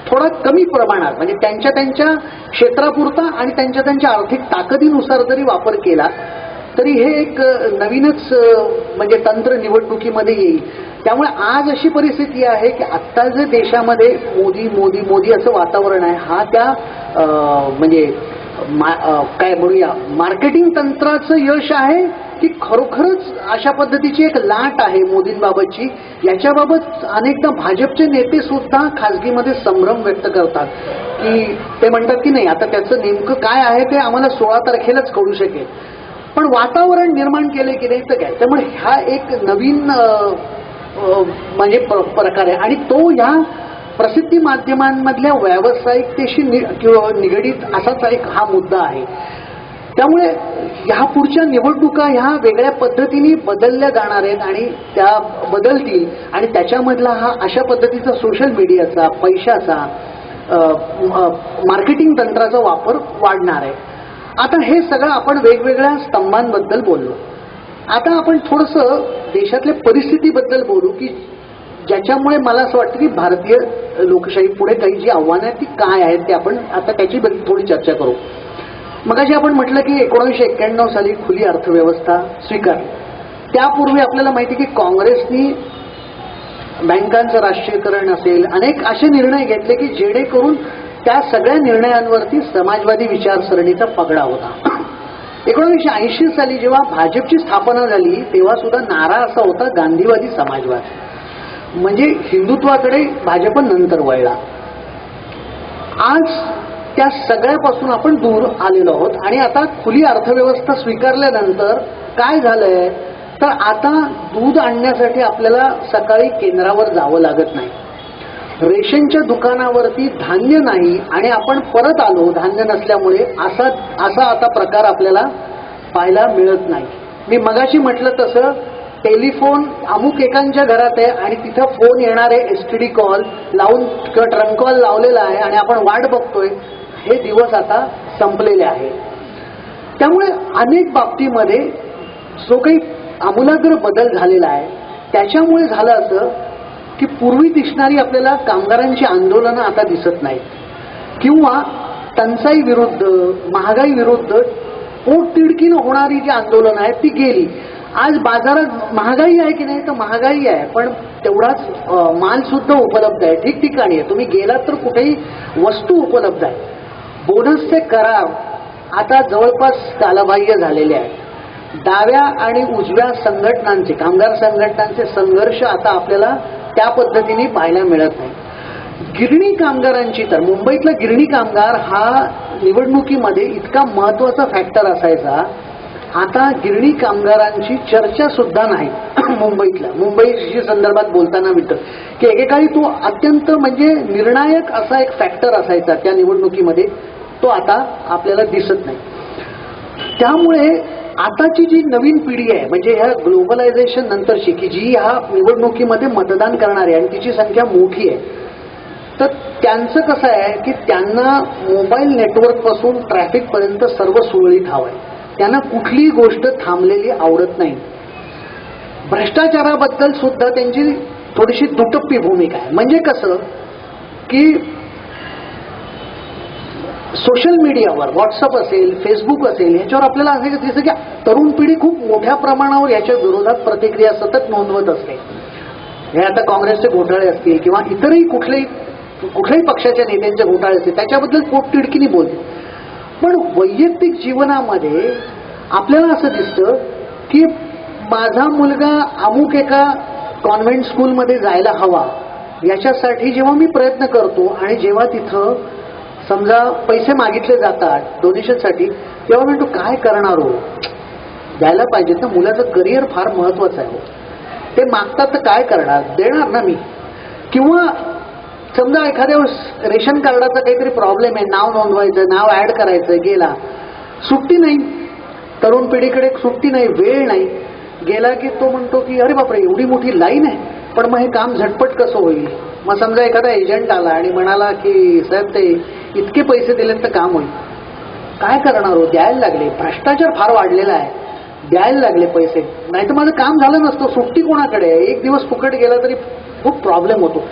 थोडा कमी प्रमाणात, म्हणजे त्यांच्या क्षेत्रापुरता आणि त्यांच्या आर्थिक ताकदीनुसार जरी वापर केला तरी हे एक नवीनच म्हणजे तंत्र निवडणुकीमध्ये येईल. त्यामुळे आज अशी परिस्थिती आहे की आत्ता जे देशामध्ये मोदी मोदी मोदी असं वातावरण आहे, हा त्या म्हणजे काय म्हणूया मार्केटिंग तंत्राचं यश आहे की खरोखरच अशा पद्धतीची एक लाट आहे मोदींबाबतची. याच्याबाबत अनेकदा भाजपचे नेते सुद्धा खासगीमध्ये संभ्रम व्यक्त करतात की ते म्हणतात की नाही आता त्याचं नेमकं काय आहे ते आम्हाला 16 तारखेलाच कळू शकेल. पण वातावरण निर्माण केले की नाही तर काय. त्यामुळे हा एक नवीन म्हणजे प्रकार आहे आणि तो ह्या प्रसिद्धी माध्यमांमधल्या व्यावसायिकतेशी निगडीत असाच एक हा मुद्दा आहे. त्यामुळे ह्या पुढच्या निवडणुका ह्या वेगळ्या पद्धतीने बदलल्या जाणार आहेत आणि त्या बदलतील आणि त्याच्यामधला हा अशा पद्धतीचा सोशल मीडियाचा, पैशाचा, मार्केटिंग तंत्राचा वापर वाढणार आहे. आता हे सगळं आपण वेगवेगळ्या स्तंभांबद्दल बोललो. आता आपण थोडंसं देशातल्या परिस्थितीबद्दल बोलू की ज्याच्यामुळे मला असं वाटतं की भारतीय लोकशाही पुढे काही जी आव्हानं आहेत ती काय आहेत ते आपण आता त्याची थोडी चर्चा करू. मगाशी आपण म्हटलं की 1991 साली खुली अर्थव्यवस्था स्वीकारली. त्यापूर्वी आपल्याला माहिती की काँग्रेसनी बँकांचं राष्ट्रीयकरण असेल अनेक असे निर्णय घेतले की जेणेकरून त्या सगळ्या निर्णयांवरती समाजवादी विचारसरणीचा पगडा होता. 1980 साली जेव्हा भाजपची स्थापना झाली तेव्हा सुद्धा नारा असा होता गांधीवादी समाजवाद, म्हणजे हिंदुत्वाकडे भाजप नंतर वळला. आज त्या सगळ्यापासून आपण दूर आलेलो आहोत आणि आता खुली अर्थव्यवस्था स्वीकारल्यानंतर काय झालंय तर आता दूध आणण्यासाठी आपल्याला सकाळी केंद्रावर जावं लागत नाही. रेशनच्या दुकानावरती धान्य नाही आणि आपण परत आलो धान्य नसल्यामुळे असा आता प्रकार आपल्याला पाहायला मिळत नाही. मी मगाशी म्हटलं तसं टेलिफोन अमुक एकांच्या घरात आहे आणि तिथं फोन येणारे एसटीडी कॉल लावून किंवा ट्रंक कॉल लावलेला आहे आणि आपण वाट बघतोय, हे दिवस आता संपलेले आहे. त्यामुळे अनेक बाबतीमध्ये जो काही आमूलाग्र बदल झालेला आहे त्याच्यामुळे झालं असं की पूर्वी दिसणारी आपल्याला कामगारांची आंदोलनं आता दिसत नाहीत किंवा टंचाई विरुद्ध, महागाई विरुद्ध पोटतिडकीनं होणारी जी आंदोलनं आहेत ती गेली. आज बाजारात महागाई आहे की नाही तर महागाई आहे, पण तेवढाच माल सुद्धा उपलब्ध आहे, ठिकठिकाणी आहे. तुम्ही गेलात तर कुठेही वस्तू उपलब्ध आहे. बोनसचे करार आता जवळपास कालबाह्य झालेले आहेत. डाव्या आणि उजव्या संघटनांचे, कामगार संघटनांचे संघर्ष आता आपल्याला त्या पद्धतीने पाहायला मिळत नाही. गिरणी कामगारांची तर मुंबईतला गिरणी कामगार हा निवडणुकीमध्ये इतका महत्वाचा फॅक्टर असायचा, आता गिरणी कामगारांची चर्चा सुद्धा नाही. मुंबईशी संदर्भात बोलताना विचार की एकेकाळी तो अत्यंत म्हणजे निर्णायक असा एक फॅक्टर असायचा त्या निवडणुकीमध्ये, तो आता आपल्याला दिसत नाही. त्यामुळे आताची जी नवीन पिढी आहे म्हणजे ह्या ग्लोबलायझेशन नंतरची की जी ह्या निवडणुकीमध्ये मतदान करणारी आणि तिची संख्या मोठी आहे, तर त्यांचं कसं आहे की त्यांना मोबाईल नेटवर्क पासून ट्रॅफिक पर्यंत सर्व सुरळीत हवं आहे. त्यांना कुठलीही गोष्ट थांबलेली आवडत नाही. भ्रष्टाचाराबद्दल सुद्धा त्यांची थोडीशी दुटप्पी भूमिका आहे. म्हणजे कसं की सोशल मीडियावर व्हॉट्सअप असेल, फेसबुक असेल, याच्यावर आपल्याला असं दिसतं की तरुण पिढी खूप मोठ्या प्रमाणावर याच्या विरोधात प्रतिक्रिया सतत नोंदवत असते. हे आता काँग्रेसचे घोटाळे असतील किंवा इतरही कुठल्याही पक्षाच्या नेत्यांचे घोटाळे असतील त्याच्याबद्दल पोटतिडकीने बोलते. पण वैयक्तिक जीवनामध्ये आपल्याला असं दिसतं की माझा मुलगा अमुक एका कॉन्व्हेंट स्कूलमध्ये जायला हवा याच्यासाठी जेव्हा मी प्रयत्न करतो आणि जेव्हा तिथं समजा पैसे मागितले जातात डोनेशनसाठी, तेव्हा म्हणतो काय करणार हो, द्यायला पाहिजे ना, मुलाचं करिअर फार महत्वाचं आहे. ते मागतात तर काय करणार, देणार ना मी. किंवा समजा एखाद्या रेशन कार्डाचा काहीतरी प्रॉब्लेम आहे, नाव नोंदवायचं, नाव ऍड करायचं, गेला, सुट्टी नाही, तरुण पिढीकडे सुट्टी नाही, वेळ नाही. गेला की तो म्हणतो की अरे बापरे एवढी मोठी लाईन आहे, पण मग हे काम झटपट कसं होईल. मग समजा एखादा एजंट आला आणि म्हणाला की साहेब ते इतके पैसे दिले तर काम होईल, काय करणार हो, द्यायला लागले. भ्रष्टाचार फार वाढलेला आहे, द्यायला लागले पैसे, नाही तर माझं काम झालं नसतं. सुट्टी कोणाकडे आहे, एक दिवस फुकट गेला तरी खूप प्रॉब्लेम होतो.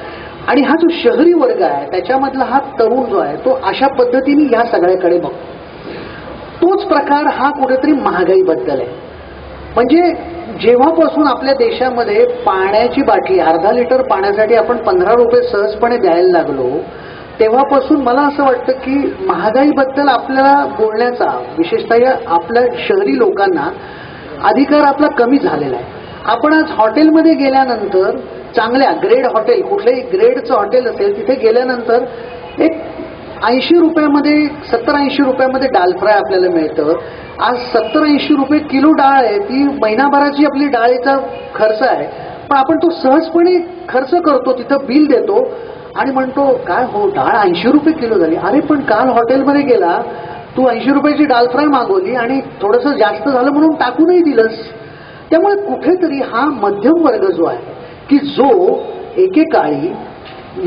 आणि हा जो शहरी वर्ग आहे त्याच्यामधला हा तरुण जो आहे तो अशा पद्धतीने या सगळ्याकडे बघतो. तोच प्रकार हा कुठेतरी महागाईबद्दल आहे. म्हणजे जेव्हापासून आपल्या देशामध्ये पाण्याची बाटली अर्धा लिटर पाण्यासाठी आपण 15 रुपये सहजपणे द्यायला लागलो, तेव्हापासून मला असं वाटतं की महागाईबद्दल आपल्याला बोलण्याचा, विशेषतः आपल्या शहरी लोकांना अधिकार आपला कमी झालेला आहे. आपण आज हॉटेलमध्ये गेल्यानंतर, चांगल्या ग्रेड हॉटेल, कुठल्याही ग्रेडचं हॉटेल असेल, तिथे गेल्यानंतर एक 80 रुपयामध्ये 70-80 रुपयामध्ये डाल फ्राय आपल्याला मिळतं. आज 70-80 रुपये किलो डाळ आहे, ती महिनाभराची आपली डाळीचा खर्च आहे, पण आपण तो सहजपणे खर्च करतो. तिथं बिल देतो आणि म्हणतो काय हो, डाळ 80 रुपये किलो झाली. अरे पण काल हॉटेलमध्ये गेला, तू 80 रुपयाची डाल फ्राय मागवली आणि थोडंसं जास्त झालं म्हणून टाकूनही दिलंस. त्यामुळे कुठेतरी हा मध्यम वर्ग जो आहे की जो एकेकाळी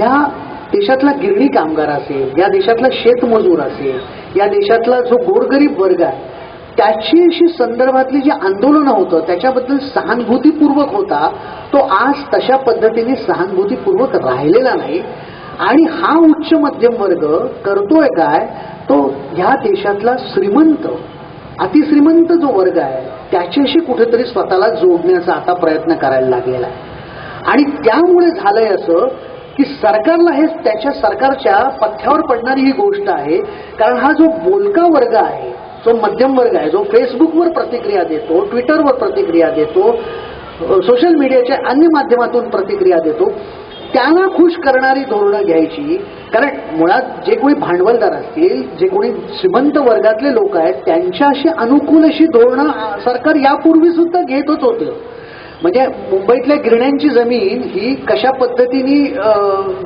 या देशातला गिरणी कामगार असेल, या देशातला शेतमजूर असेल, या देशातला जो गोरगरीब वर्ग आहे, त्याची अशी संदर्भातली जी आंदोलनं होतं त्याच्याबद्दल सहानुभूतीपूर्वक होता, तो आज तशा पद्धतीने सहानुभूतीपूर्वक राहिलेला नाही. आणि हा उच्च मध्यम वर्ग करतोय काय, तो ह्या देशातला श्रीमंत, अतिश्रीमंत जो वर्ग आहे त्याच्याशी कुठेतरी स्वतःला जोडण्याचा आता प्रयत्न करायला लागलेला आहे. आणि त्यामुळे झालंय असं की सरकारला हे त्याच्या सरकारच्या पथ्यावर पडणारी ही गोष्ट आहे. कारण हा जो बोलका वर्ग आहे, जो मध्यम वर्ग आहे, जो फेसबुकवर प्रतिक्रिया देतो, ट्विटरवर प्रतिक्रिया देतो, सोशल मीडियाच्या अन्य माध्यमातून प्रतिक्रिया देतो, त्यांना खुश करणारी धोरणं घ्यायची. कारण मुळात जे कोणी भांडवलदार असतील, जे कोणी श्रीमंत वर्गातले लोक आहेत, त्यांच्याशी अनुकूल अशी धोरणं सरकार यापूर्वी सुद्धा घेतच होतं. म्हणजे मुंबईतल्या गिरण्यांची जमीन ही कशा पद्धतीने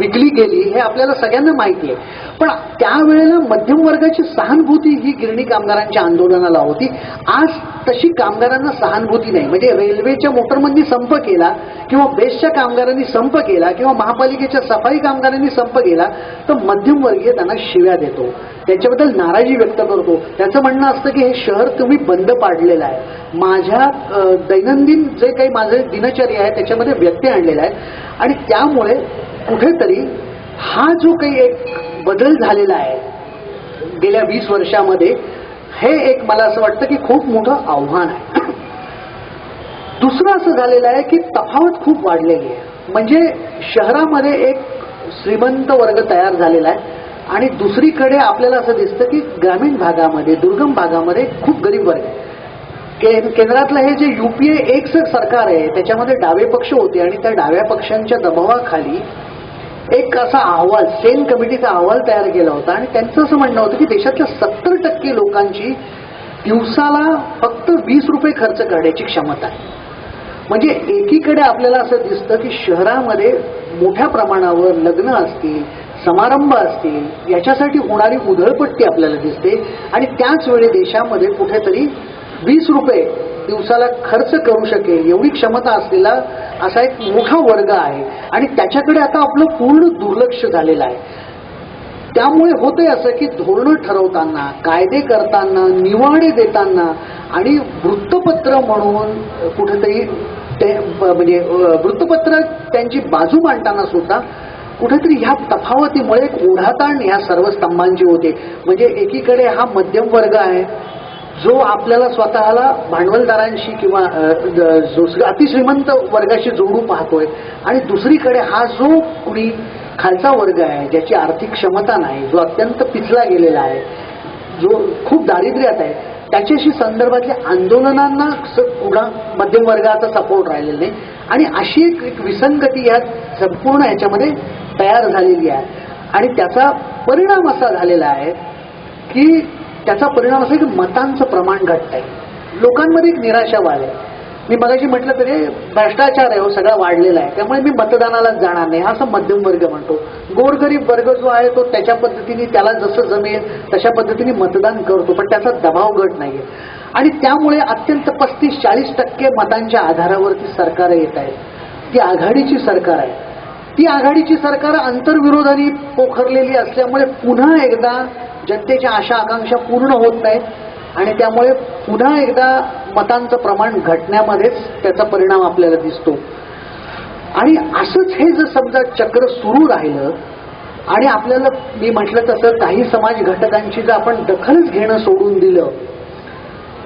विकली गेली हे आपल्याला सगळ्यांना माहिती आहे. पण त्यावेळेला मध्यम वर्गाची सहानुभूती ही गिरणी कामगारांच्या आंदोलनाला होती. आज तशी कामगारांना सहानुभूती नाही. म्हणजे रेल्वेच्या मोटरमधनी संप केला किंवा बेस्टच्या कामगारांनी संप केला किंवा महापालिकेच्या सफाई कामगारांनी संप केला तर मध्यमवर्गीय त्यांना शिव्या देतो, त्याच्याबद्दल नाराजी व्यक्त करतो. त्याचं म्हणणं असतं की हे शहर तुम्ही बंद पाडलेलं आहे, माझ्या दैनंदिन जे काही माझे दिनचर्या आहे त्याच्यामध्ये व्यत्यय आणलेला आहे. आणि त्यामुळे कुठेतरी हा जो काही एक बदल झालेला आहे गेल्या 20 वर्षामध्ये, हे एक मला असं वाटतं की खूप मोठं आव्हान आहे. दुसरं असं झालेलं आहे की तफावत खूप वाढलेली आहे. म्हणजे शहरामध्ये एक श्रीमंत वर्ग तयार झालेला आहे आणि दुसरीकडे आपल्याला असं दिसतं की ग्रामीण भागामध्ये, दुर्गम भागामध्ये खूप गरीब वर्ग आहे. केंद्रातलं हे जे UPA एक सरकार आहे त्याच्यामध्ये डावे पक्ष होते आणि त्या डाव्या पक्षांच्या दबावाखाली एक असा अहवाल, सेन कमिटीचा अहवाल तयार केला होता आणि त्यांचं असं म्हणणं होतं की देशातल्या 70% लोकांची दिवसाला फक्त 20 रुपये खर्च करण्याची क्षमता आहे. म्हणजे एकीकडे आपल्याला असं दिसतं की शहरामध्ये मोठ्या प्रमाणावर लग्न असतील, समारंभ असतील, याच्यासाठी होणारी उधळपट्टी आपल्याला दिसते. आणि त्याच वेळी देशामध्ये कुठेतरी 20 रुपये दिवसाला खर्च करू शकेल एवढी क्षमता असलेला असा एक मोठा वर्ग आहे आणि त्याच्याकडे आता आपलं पूर्ण दुर्लक्ष झालेलं आहे. त्यामुळे होतंय असं की धोरणं ठरवताना, कायदे करताना, निवाडे देताना आणि वृत्तपत्र म्हणून कुठेतरी ते म्हणजे वृत्तपत्र त्यांची बाजू मांडताना सुद्धा कुठेतरी ह्या तफावतीमुळे एक ओढाताण ह्या सर्व स्तंभांची होते. म्हणजे एकीकडे हा मध्यम वर्ग आहे जो आपल्याला स्वतःला भांडवलदारांशी किंवा अतिश्रीमंत वर्गाशी जोडू पाहतोय आणि दुसरीकडे हा जो कुणी खालचा वर्ग आहे ज्याची आर्थिक क्षमता नाही, जो अत्यंत पिचला गेलेला आहे, जो खूप दारिद्र्यात आहे, त्याच्याशी संदर्भातल्या आंदोलनांना पुन्हा मध्यम वर्गाचा सपोर्ट राहिलेला नाही. आणि अशी एक विसंगती या संपूर्ण ह्याच्यामध्ये तयार झालेली आहे. आणि त्याचा परिणाम असा झालेला आहे की मतांचं प्रमाण घटत आहे. लोकांमध्ये एक निराशावाद आहे. मी मगाशी म्हटलं तरी भ्रष्टाचार आहे सगळा वाढलेला आहे, त्यामुळे मी मतदानालाच जाणार नाही असं मध्यम वर्ग म्हणतो. गोरगरीब वर्ग जो आहे तो त्याच्या पद्धतीने त्याला जसं जमेल तशा पद्धतीने मतदान करतो, पण त्याचा दबाव गट नाहीये. आणि त्यामुळे अत्यंत 35-40% मतांच्या आधारावरती सरकार येत आहेत. ती आघाडीची सरकार आहे. ती आघाडीची सरकार आंतरविरोधाने पोखरलेली असल्यामुळे पुन्हा एकदा जनतेच्या आशा आकांक्षा पूर्ण होत नाहीत आणि त्यामुळे पुन्हा एकदा मतांचं प्रमाण घटण्यामध्येच त्याचा परिणाम आपल्याला दिसतो. आणि असंच हे जर समजा चक्र सुरू राहिलं आणि आपल्याला मी म्हटलं तसं काही समाज घटकांची जर आपण दखलच घेणं सोडून दिलं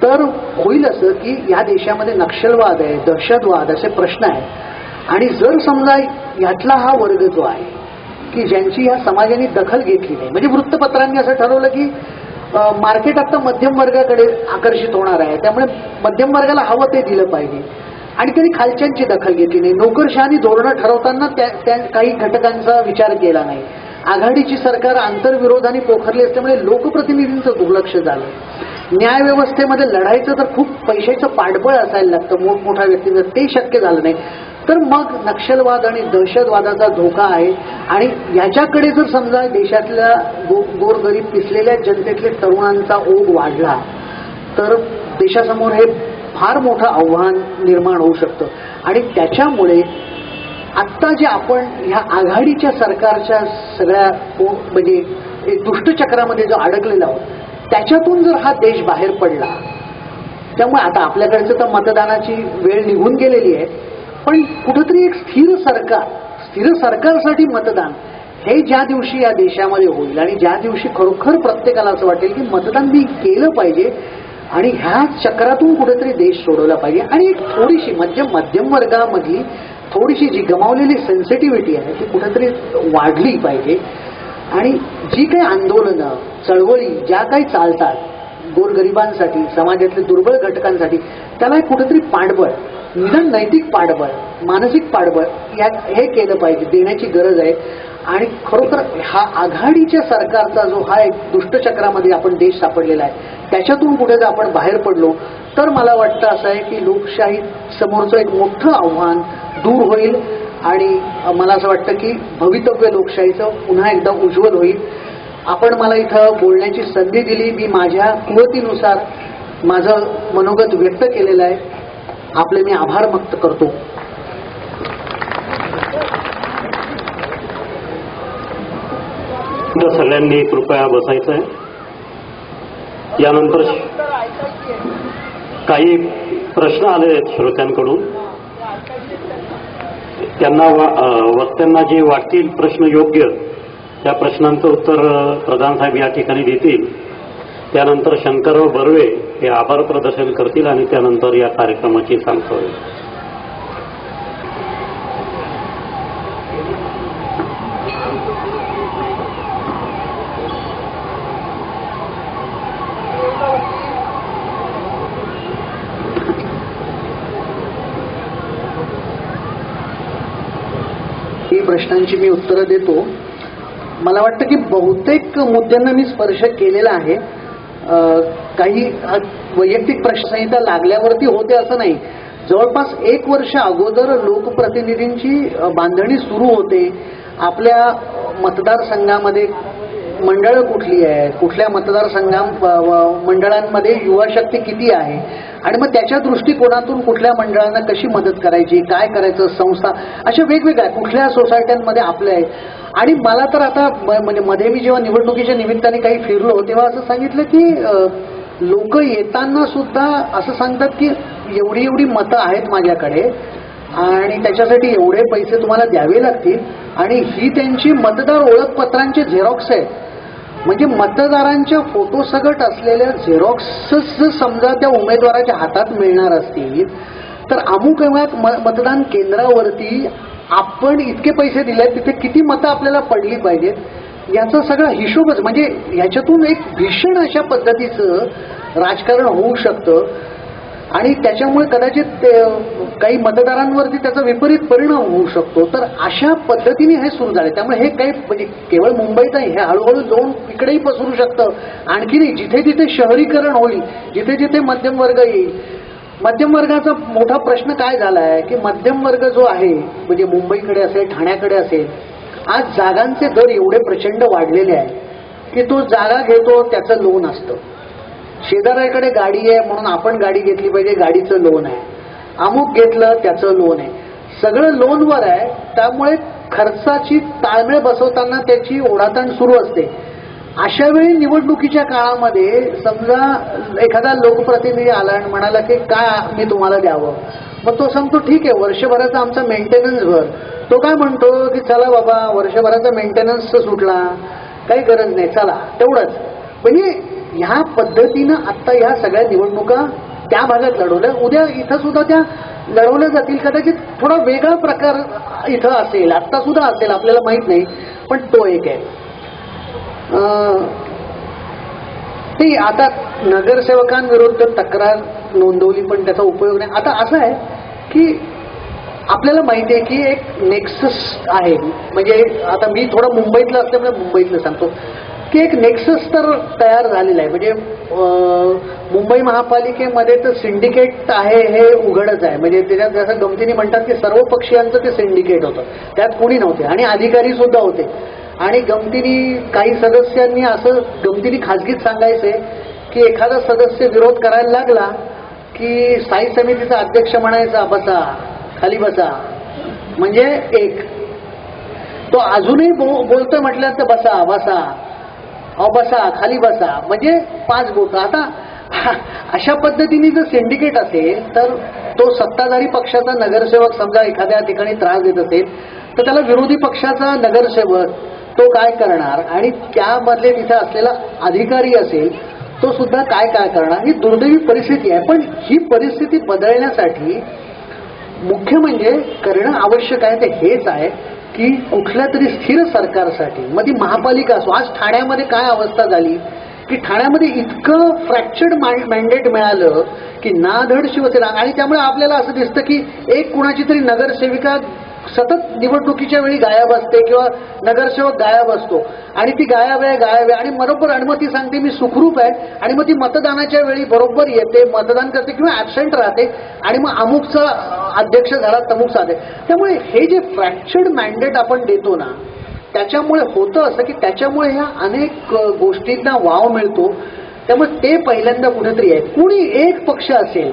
तर होईल असं की या देशामध्ये नक्षलवाद आहे, दहशतवाद असे प्रश्न आहेत आणि जर समजा यातला हा वर्ग जो आहे की ज्यांची या समाजाने दखल घेतली नाही, म्हणजे वृत्तपत्रांनी असं ठरवलं की मार्केट आता मध्यम वर्गाकडे आकर्षित होणार आहे, त्यामुळे मध्यम वर्गाला हवं ते दिलं पाहिजे आणि त्यांनी खालच्यांची दखल घेतली नाही. नोकरशहानी धोरणं ठरवताना त्या काही घटकांचा विचार केला नाही. आघाडीची सरकार आंतरविरोधाने पोखरली असल्यामुळे लोकप्रतिनिधींचं दुर्लक्ष झालं. न्याय व्यवस्थेमध्ये लढायचं तर खूप पैशाचं पाठबळ असायला लागतं मोठमोठ्या व्यक्तींचं, ते शक्य झालं नाही. तर मग नक्षलवाद आणि दहशतवादाचा धोका आहे आणि याच्याकडे जर समजा देशातल्या गोरगरीब पिसलेल्या जनतेतल्या तरुणांचा ओघ वाढला तर देशासमोर हे फार मोठं आव्हान निर्माण होऊ शकतं. आणि त्याच्यामुळे आत्ता जे आपण ह्या आघाडीच्या सरकारच्या सगळ्या म्हणजे एक दुष्टचक्रामध्ये जो अडकलेला आहोत त्याच्यातून जर हा देश बाहेर पडला, त्यामुळे आता आपल्याकडचं तर मतदानाची वेळ निघून गेलेली आहे, पण कुठंतरी एक स्थिर सरकारसाठी मतदान हे ज्या दिवशी या देशामध्ये होईल आणि ज्या दिवशी खरोखर प्रत्येकाला असं वाटेल की मतदान मी केलं पाहिजे आणि ह्या चक्रातून कुठेतरी देश सोडवला पाहिजे आणि एक थोडीशी मध्यम वर्गामधली थोडीशी जी गमावलेली सेन्सिटिव्हिटी आहे ती कुठेतरी वाढली पाहिजे आणि जी काही आंदोलनं चळवळी ज्या काही चालतात गोरगरिबांसाठी, समाजातल्या दुर्बळ घटकांसाठी, त्याला कुठेतरी पाठबळ, निदान नैतिक पाठबळ, मानसिक पाठबळ हे केलं पाहिजे, देण्याची गरज आहे. आणि खरोखर हा आघाडीच्या सरकारचा जो हा एक दुष्टचक्रामध्ये आपण देश सापडलेला आहे त्याच्यातून कुठे जर आपण बाहेर पडलो तर मला वाटतं असं आहे की लोकशाही समोरचं एक मोठं आव्हान दूर होईल आणि मला असं वाटतं की भवितव्य लोकशाहीचं पुन्हा एकदा उज्ज्वल होईल. आपण मला इथं बोलण्याची संधी दिली, मी माझ्या कुवतीनुसार माझं मनोगत व्यक्त केलेलं आहे. आपले मी आभार व्यक्त करतो. सगळ्यांनी कृपया बसायचं आहे. यानंतर काही प्रश्न आले आहेत श्रोत्यांकडून, त्यांना वक्त्यांना जे वाटतील प्रश्न योग्य त्या प्रश्नांचं उत्तर प्रधान साहेब या ठिकाणी देतील. त्यानंतर शंकरराव बर्वे हे आभार प्रदर्शन करतील आणि त्यानंतर या कार्यक्रमाची सांगता होईल. ही प्रश्नांची मी उत्तरं देतो. मला वाटतं की बहुतेक मुद्द्यांना मी स्पर्श केलेला आहे. काही वैयक्तिक प्रश्नसंहिता लागल्यावरती होते असं नाही. जवळपास 1 वर्ष अगोदर लोकप्रतिनिधींची बांधणी सुरू होते. आपल्या मतदारसंघामध्ये मंडळं कुठली आहे, कुठल्या मंडळांमध्ये युवा शक्ती किती आहे आणि मग त्याच्या दृष्टिकोनातून कुठल्या मंडळांना कशी मदत करायची, काय करायचं, संस्था अशा वेगवेगळ्या कुठल्या सोसायट्यांमध्ये आपल्या आहे. आणि मला तर आता म्हणजे मध्ये मी जेव्हा निवडणुकीच्या निमित्ताने काही फिरलो तेव्हा असं सांगितलं की लोक येताना सुद्धा असं सांगतात की एवढी एवढी मतं आहेत माझ्याकडे आणि त्याच्यासाठी एवढे पैसे तुम्हाला द्यावे लागतील आणि ही त्यांची मतदार ओळखपत्रांचे झेरॉक्स आहेत. म्हणजे मतदारांच्या फोटो सगट असलेल्या झेरॉक्स समजा त्या उमेदवाराच्या हातात मिळणार असतील तर अमुक मतदान केंद्रावरती आपण इतके पैसे दिले तिथे किती मतं आपल्याला पडली पाहिजेत याचा सगळा हिशोबच, म्हणजे ह्याच्यातून एक भीषण अशा पद्धतीचं राजकारण होऊ शकतं आणि त्याच्यामुळे कदाचित काही मतदारांवरती त्याचा विपरीत परिणाम होऊ शकतो. तर अशा पद्धतीने हे सुरू झाले. त्यामुळे हे काही म्हणजे केवळ मुंबईत नाही, हे हळूहळू जाऊन इकडेही पसरू शकतं. आणखी नाही, जिथे जिथे शहरीकरण होईल, जिथे जिथे मध्यम वर्ग येईल. मध्यम वर्गाचा मोठा प्रश्न काय झाला आहे की मध्यम वर्ग जो आहे म्हणजे मुंबईकडे असेल, ठाण्याकडे असेल, आज जागांचे दर एवढे प्रचंड वाढलेले आहे की तो जागा घेतो त्याचं लोन असतं. शेजाऱ्याकडे गाडी आहे म्हणून आपण गाडी घेतली पाहिजे, गाडीचं लोन आहे. अमुक घेतलं त्याचं लोन आहे, सगळं लोनवर आहे. त्यामुळे खर्चाची ताळमेळ बसवताना त्याची ओढाताण सुरू असते. अशा वेळी निवडणुकीच्या काळामध्ये समजा एखादा लोकप्रतिनिधी आला आणि म्हणाला की काय मी तुम्हाला द्यावं, मग तो सांगतो ठीक आहे वर्षभराचा आमचा मेंटेनन्स भर. तो काय म्हणतो की चला बाबा वर्षभराचा मेंटेनन्स सुटला, काही गरज नाही, चला तेवढंच. म्हणजे ह्या पद्धतीनं आता ह्या सगळ्या निवडणुका त्या भागात लढवल्या, उद्या इथं सुद्धा त्या लढवल्या जातील. कदाचित थोडा वेगळा प्रकार इथं असेल, आत्ता सुद्धा असेल, आपल्याला माहित नाही, पण तो एक आहे. ते आता नगरसेवकांविरुद्ध तक्रार नोंदवली पण त्याचा उपयोग नाही. आता असं आहे की आपल्याला माहिती आहे की एक नेक्सस आहे, म्हणजे आता मी थोडं मुंबईतलं असल्यामुळे मुंबईतलं सांगतो की एक नेक्सस तर तयार झालेलं आहे. म्हणजे मुंबई महापालिकेमध्ये तर सिंडिकेट आहे हे उघडच आहे. म्हणजे त्याच्यात जसं गमतीने म्हणतात की सर्व पक्षीयांचं ते सिंडिकेट होतं, त्यात कोणी नव्हते आणि अधिकारी सुद्धा होते. आणि गमतीने काही सदस्यांनी असं गमतीने खाजगीत सांगायचे की एखादा सदस्य विरोध करायला लागला की स्थायी समितीचा अध्यक्ष म्हणायचा बसा, खाली बसा, म्हणजे एक. तो अजूनही बोलतोय म्हटलं तर बसा बसा, अहो बसा, खाली बसा, म्हणजे 5 बोट. आता अशा पद्धतीने जर सिंडिकेट असेल तर तो सत्ताधारी पक्षाचा नगरसेवक समजा एखाद्या ठिकाणी त्रास देत असेल तर त्याला विरोधी पक्षाचा नगरसेवक तो काय करणार, आणि त्यामधले तिथे असलेला अधिकारी असेल तो सुद्धा काय करणार. ही दुर्दैवी परिस्थिती आहे. पण ही परिस्थिती बदलण्यासाठी मुख्य म्हणजे करणं आवश्यक आहे ते हेच आहे की कुठल्या तरी स्थिर सरकारसाठी, मग ती महापालिका असो. आज ठाण्यामध्ये काय अवस्था झाली की ठाण्यामध्ये इतकं फ्रॅक्चर्ड मॅन्डेट मिळालं की नाधड शिवसेना, आणि त्यामुळे आपल्याला असं दिसतं की एक कुणाची तरी नगरसेविका सतत निवडणुकीच्या वेळी गायब असते किंवा नगरसेवक गायब असतो आणि ती गायब आहे आणि बरोबर अनुमती सांगते मी सुखरूप आहे, आणि मग ती मतदानाच्या वेळी बरोबर येते, मतदान करते किंवा ऍबसेंट राहते, आणि मग अमुकचा अध्यक्ष झाला तमुकचा अध्यक्ष. त्यामुळे हे जे फ्रॅक्चर्ड मॅन्डेट आपण देतो ना, त्याच्यामुळे होतं असं की त्याच्यामुळे ह्या अनेक गोष्टींना वाव मिळतो. त्यामुळे ते पहिल्यांदा कुठेतरी आहे. कुणी एक पक्ष असेल,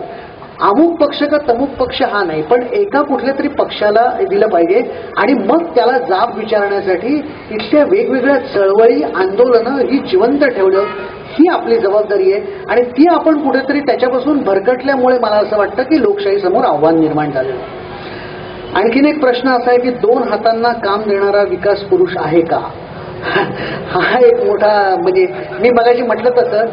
अमुक पक्ष का तमुक पक्ष हा नाही, पण एका कुठल्या तरी पक्षाला दिलं पाहिजे आणि मग त्याला जाब विचारण्यासाठी इथल्या वेगवेगळ्या चळवळी आंदोलनं ही जिवंत ठेवणं ही आपली जबाबदारी आहे. आणि ती आपण कुठेतरी त्याच्यापासून भरकटल्यामुळे मला असं वाटतं की लोकशाही समोर आव्हान निर्माण झालेलं. आणखीन एक प्रश्न असा आहे की 2 हातांना काम देणारा विकास पुरुष आहे का, हा एक मोठा, म्हणजे मी मगाशी म्हटलं तसं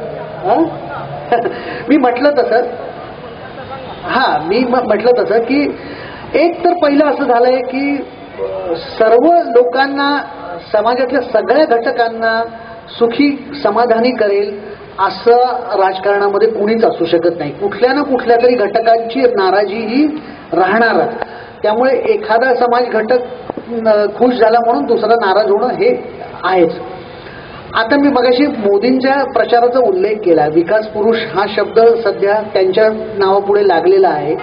की एक तर पहिलं असं झालंय की सर्व लोकांना, समाजातल्या सगळ्या घटकांना सुखी समाधानी करेल असं राजकारणामध्ये कुणीच असू शकत नाही. कुठल्या ना कुठल्या तरी घटकांची नाराजी ही राहणारच. त्यामुळे एखादा समाज घटक खुश झाला म्हणून दुसरा नाराज होणं हे आहेच. आता मी मगाशी मोदींच्या प्रचाराचा उल्लेख केला. विकास पुरुष हा शब्द सध्या त्यांच्या नावापुढे लागलेला आहे.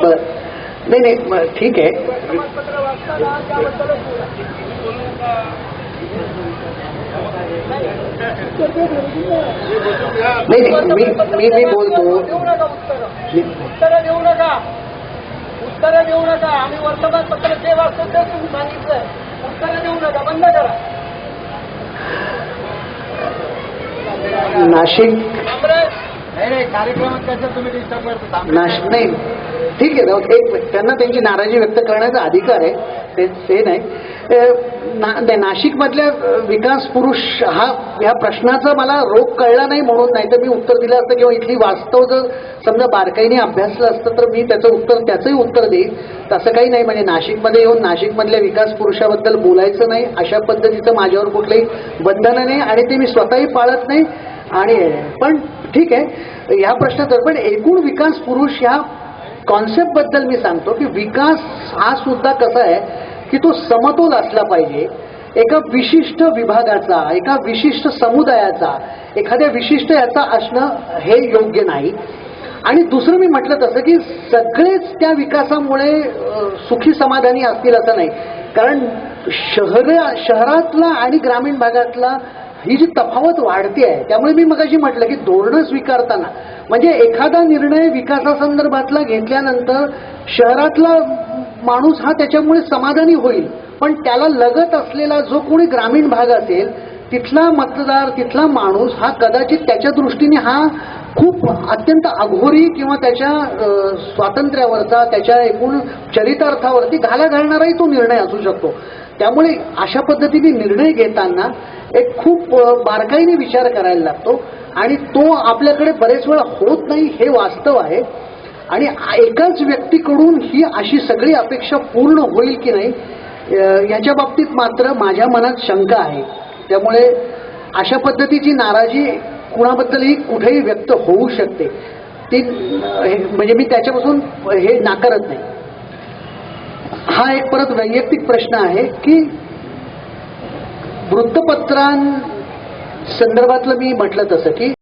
बर, नाही ठीक आहे. नाही मी बोलतो. उत्तर देऊ नका. आम्ही वर्तमानपत्र जे वाचतो ते तुम्ही सांगितलंय. उत्तर देऊ नका, बंद करा. नाशिक नाही कार्यक्रमात कसं तुम्ही डिस्टर्ब करता. नाही ठीक आहे ना, एक त्यांना त्यांची नाराजी व्यक्त करण्याचा अधिकार आहे, ते नाही. नाशिकमधल्या विकास पुरुष ह्या प्रश्नाचा मला रोग कळला नाही म्हणून, नाही तर मी उत्तर दिलं असतं किंवा इथली वास्तव जर समजा बारकाईने अभ्यासलं असतं तर मी त्याचंही उत्तर देईल. तसं काही नाही. म्हणजे नाशिकमध्ये येऊन नाशिकमधल्या विकास पुरुषाबद्दल बोलायचं नाही अशा पद्धतीचं माझ्यावर कुठलंही बंधन नाही आणि ते मी स्वतःही पाळत नाही. आणि पण ठीक आहे ह्या प्रश्नाचं, पण एकूण विकास पुरुष ह्या कॉन्सेप्ट बद्दल मी सांगतो की विकास हा सुद्धा कसा आहे की तो समतोल असला पाहिजे. एका विशिष्ट विभागाचा, एका विशिष्ट समुदायाचा, एखाद्या विशिष्ट याचा असणं हे योग्य नाही. आणि दुसरं मी म्हटलं तसं की सगळेच त्या विकासामुळे सुखी समाधानी असतील असं नाही. कारण शहरातला आणि ग्रामीण भागातला ही जी तफावत वाढते आहे, त्यामुळे मी मगाशी म्हटलं की धोरणं स्वीकारताना म्हणजे एखादा निर्णय विकासासंदर्भातला घेतल्यानंतर शहरातला माणूस हा त्याच्यामुळे समाधानी होईल, पण त्याला लगत असलेला जो कोणी ग्रामीण भाग असेल तिथला मतदार, तिथला माणूस हा कदाचित त्याच्या दृष्टीने हा खूप अत्यंत अघोरी किंवा त्याच्या स्वातंत्र्यावरचा, त्याच्या एकूण चरितार्थावरती घाला घालणाराही तो निर्णय असू शकतो. त्यामुळे अशा पद्धतीने निर्णय घेताना एक खूप बारकाईने विचार करायला लागतो आणि तो आपल्याकडे बरेच वेळा होत नाही हे वास्तव आहे. आणि एकाच व्यक्तीकडून ही अशी सगळी अपेक्षा पूर्ण होईल की नाही याच्या बाबतीत मात्र माझ्या मनात शंका आहे. त्यामुळे अशा पद्धतीची नाराजी कुणाबद्दलही कुठेही व्यक्त होऊ शकते ती म्हणजे मी त्याच्यापासून हे नाकारत नाही. हा एक परत वैयक्तिक प्रश्न आहे की वृत्तपत्रां संदर्भातलं मी म्हटलं तसं की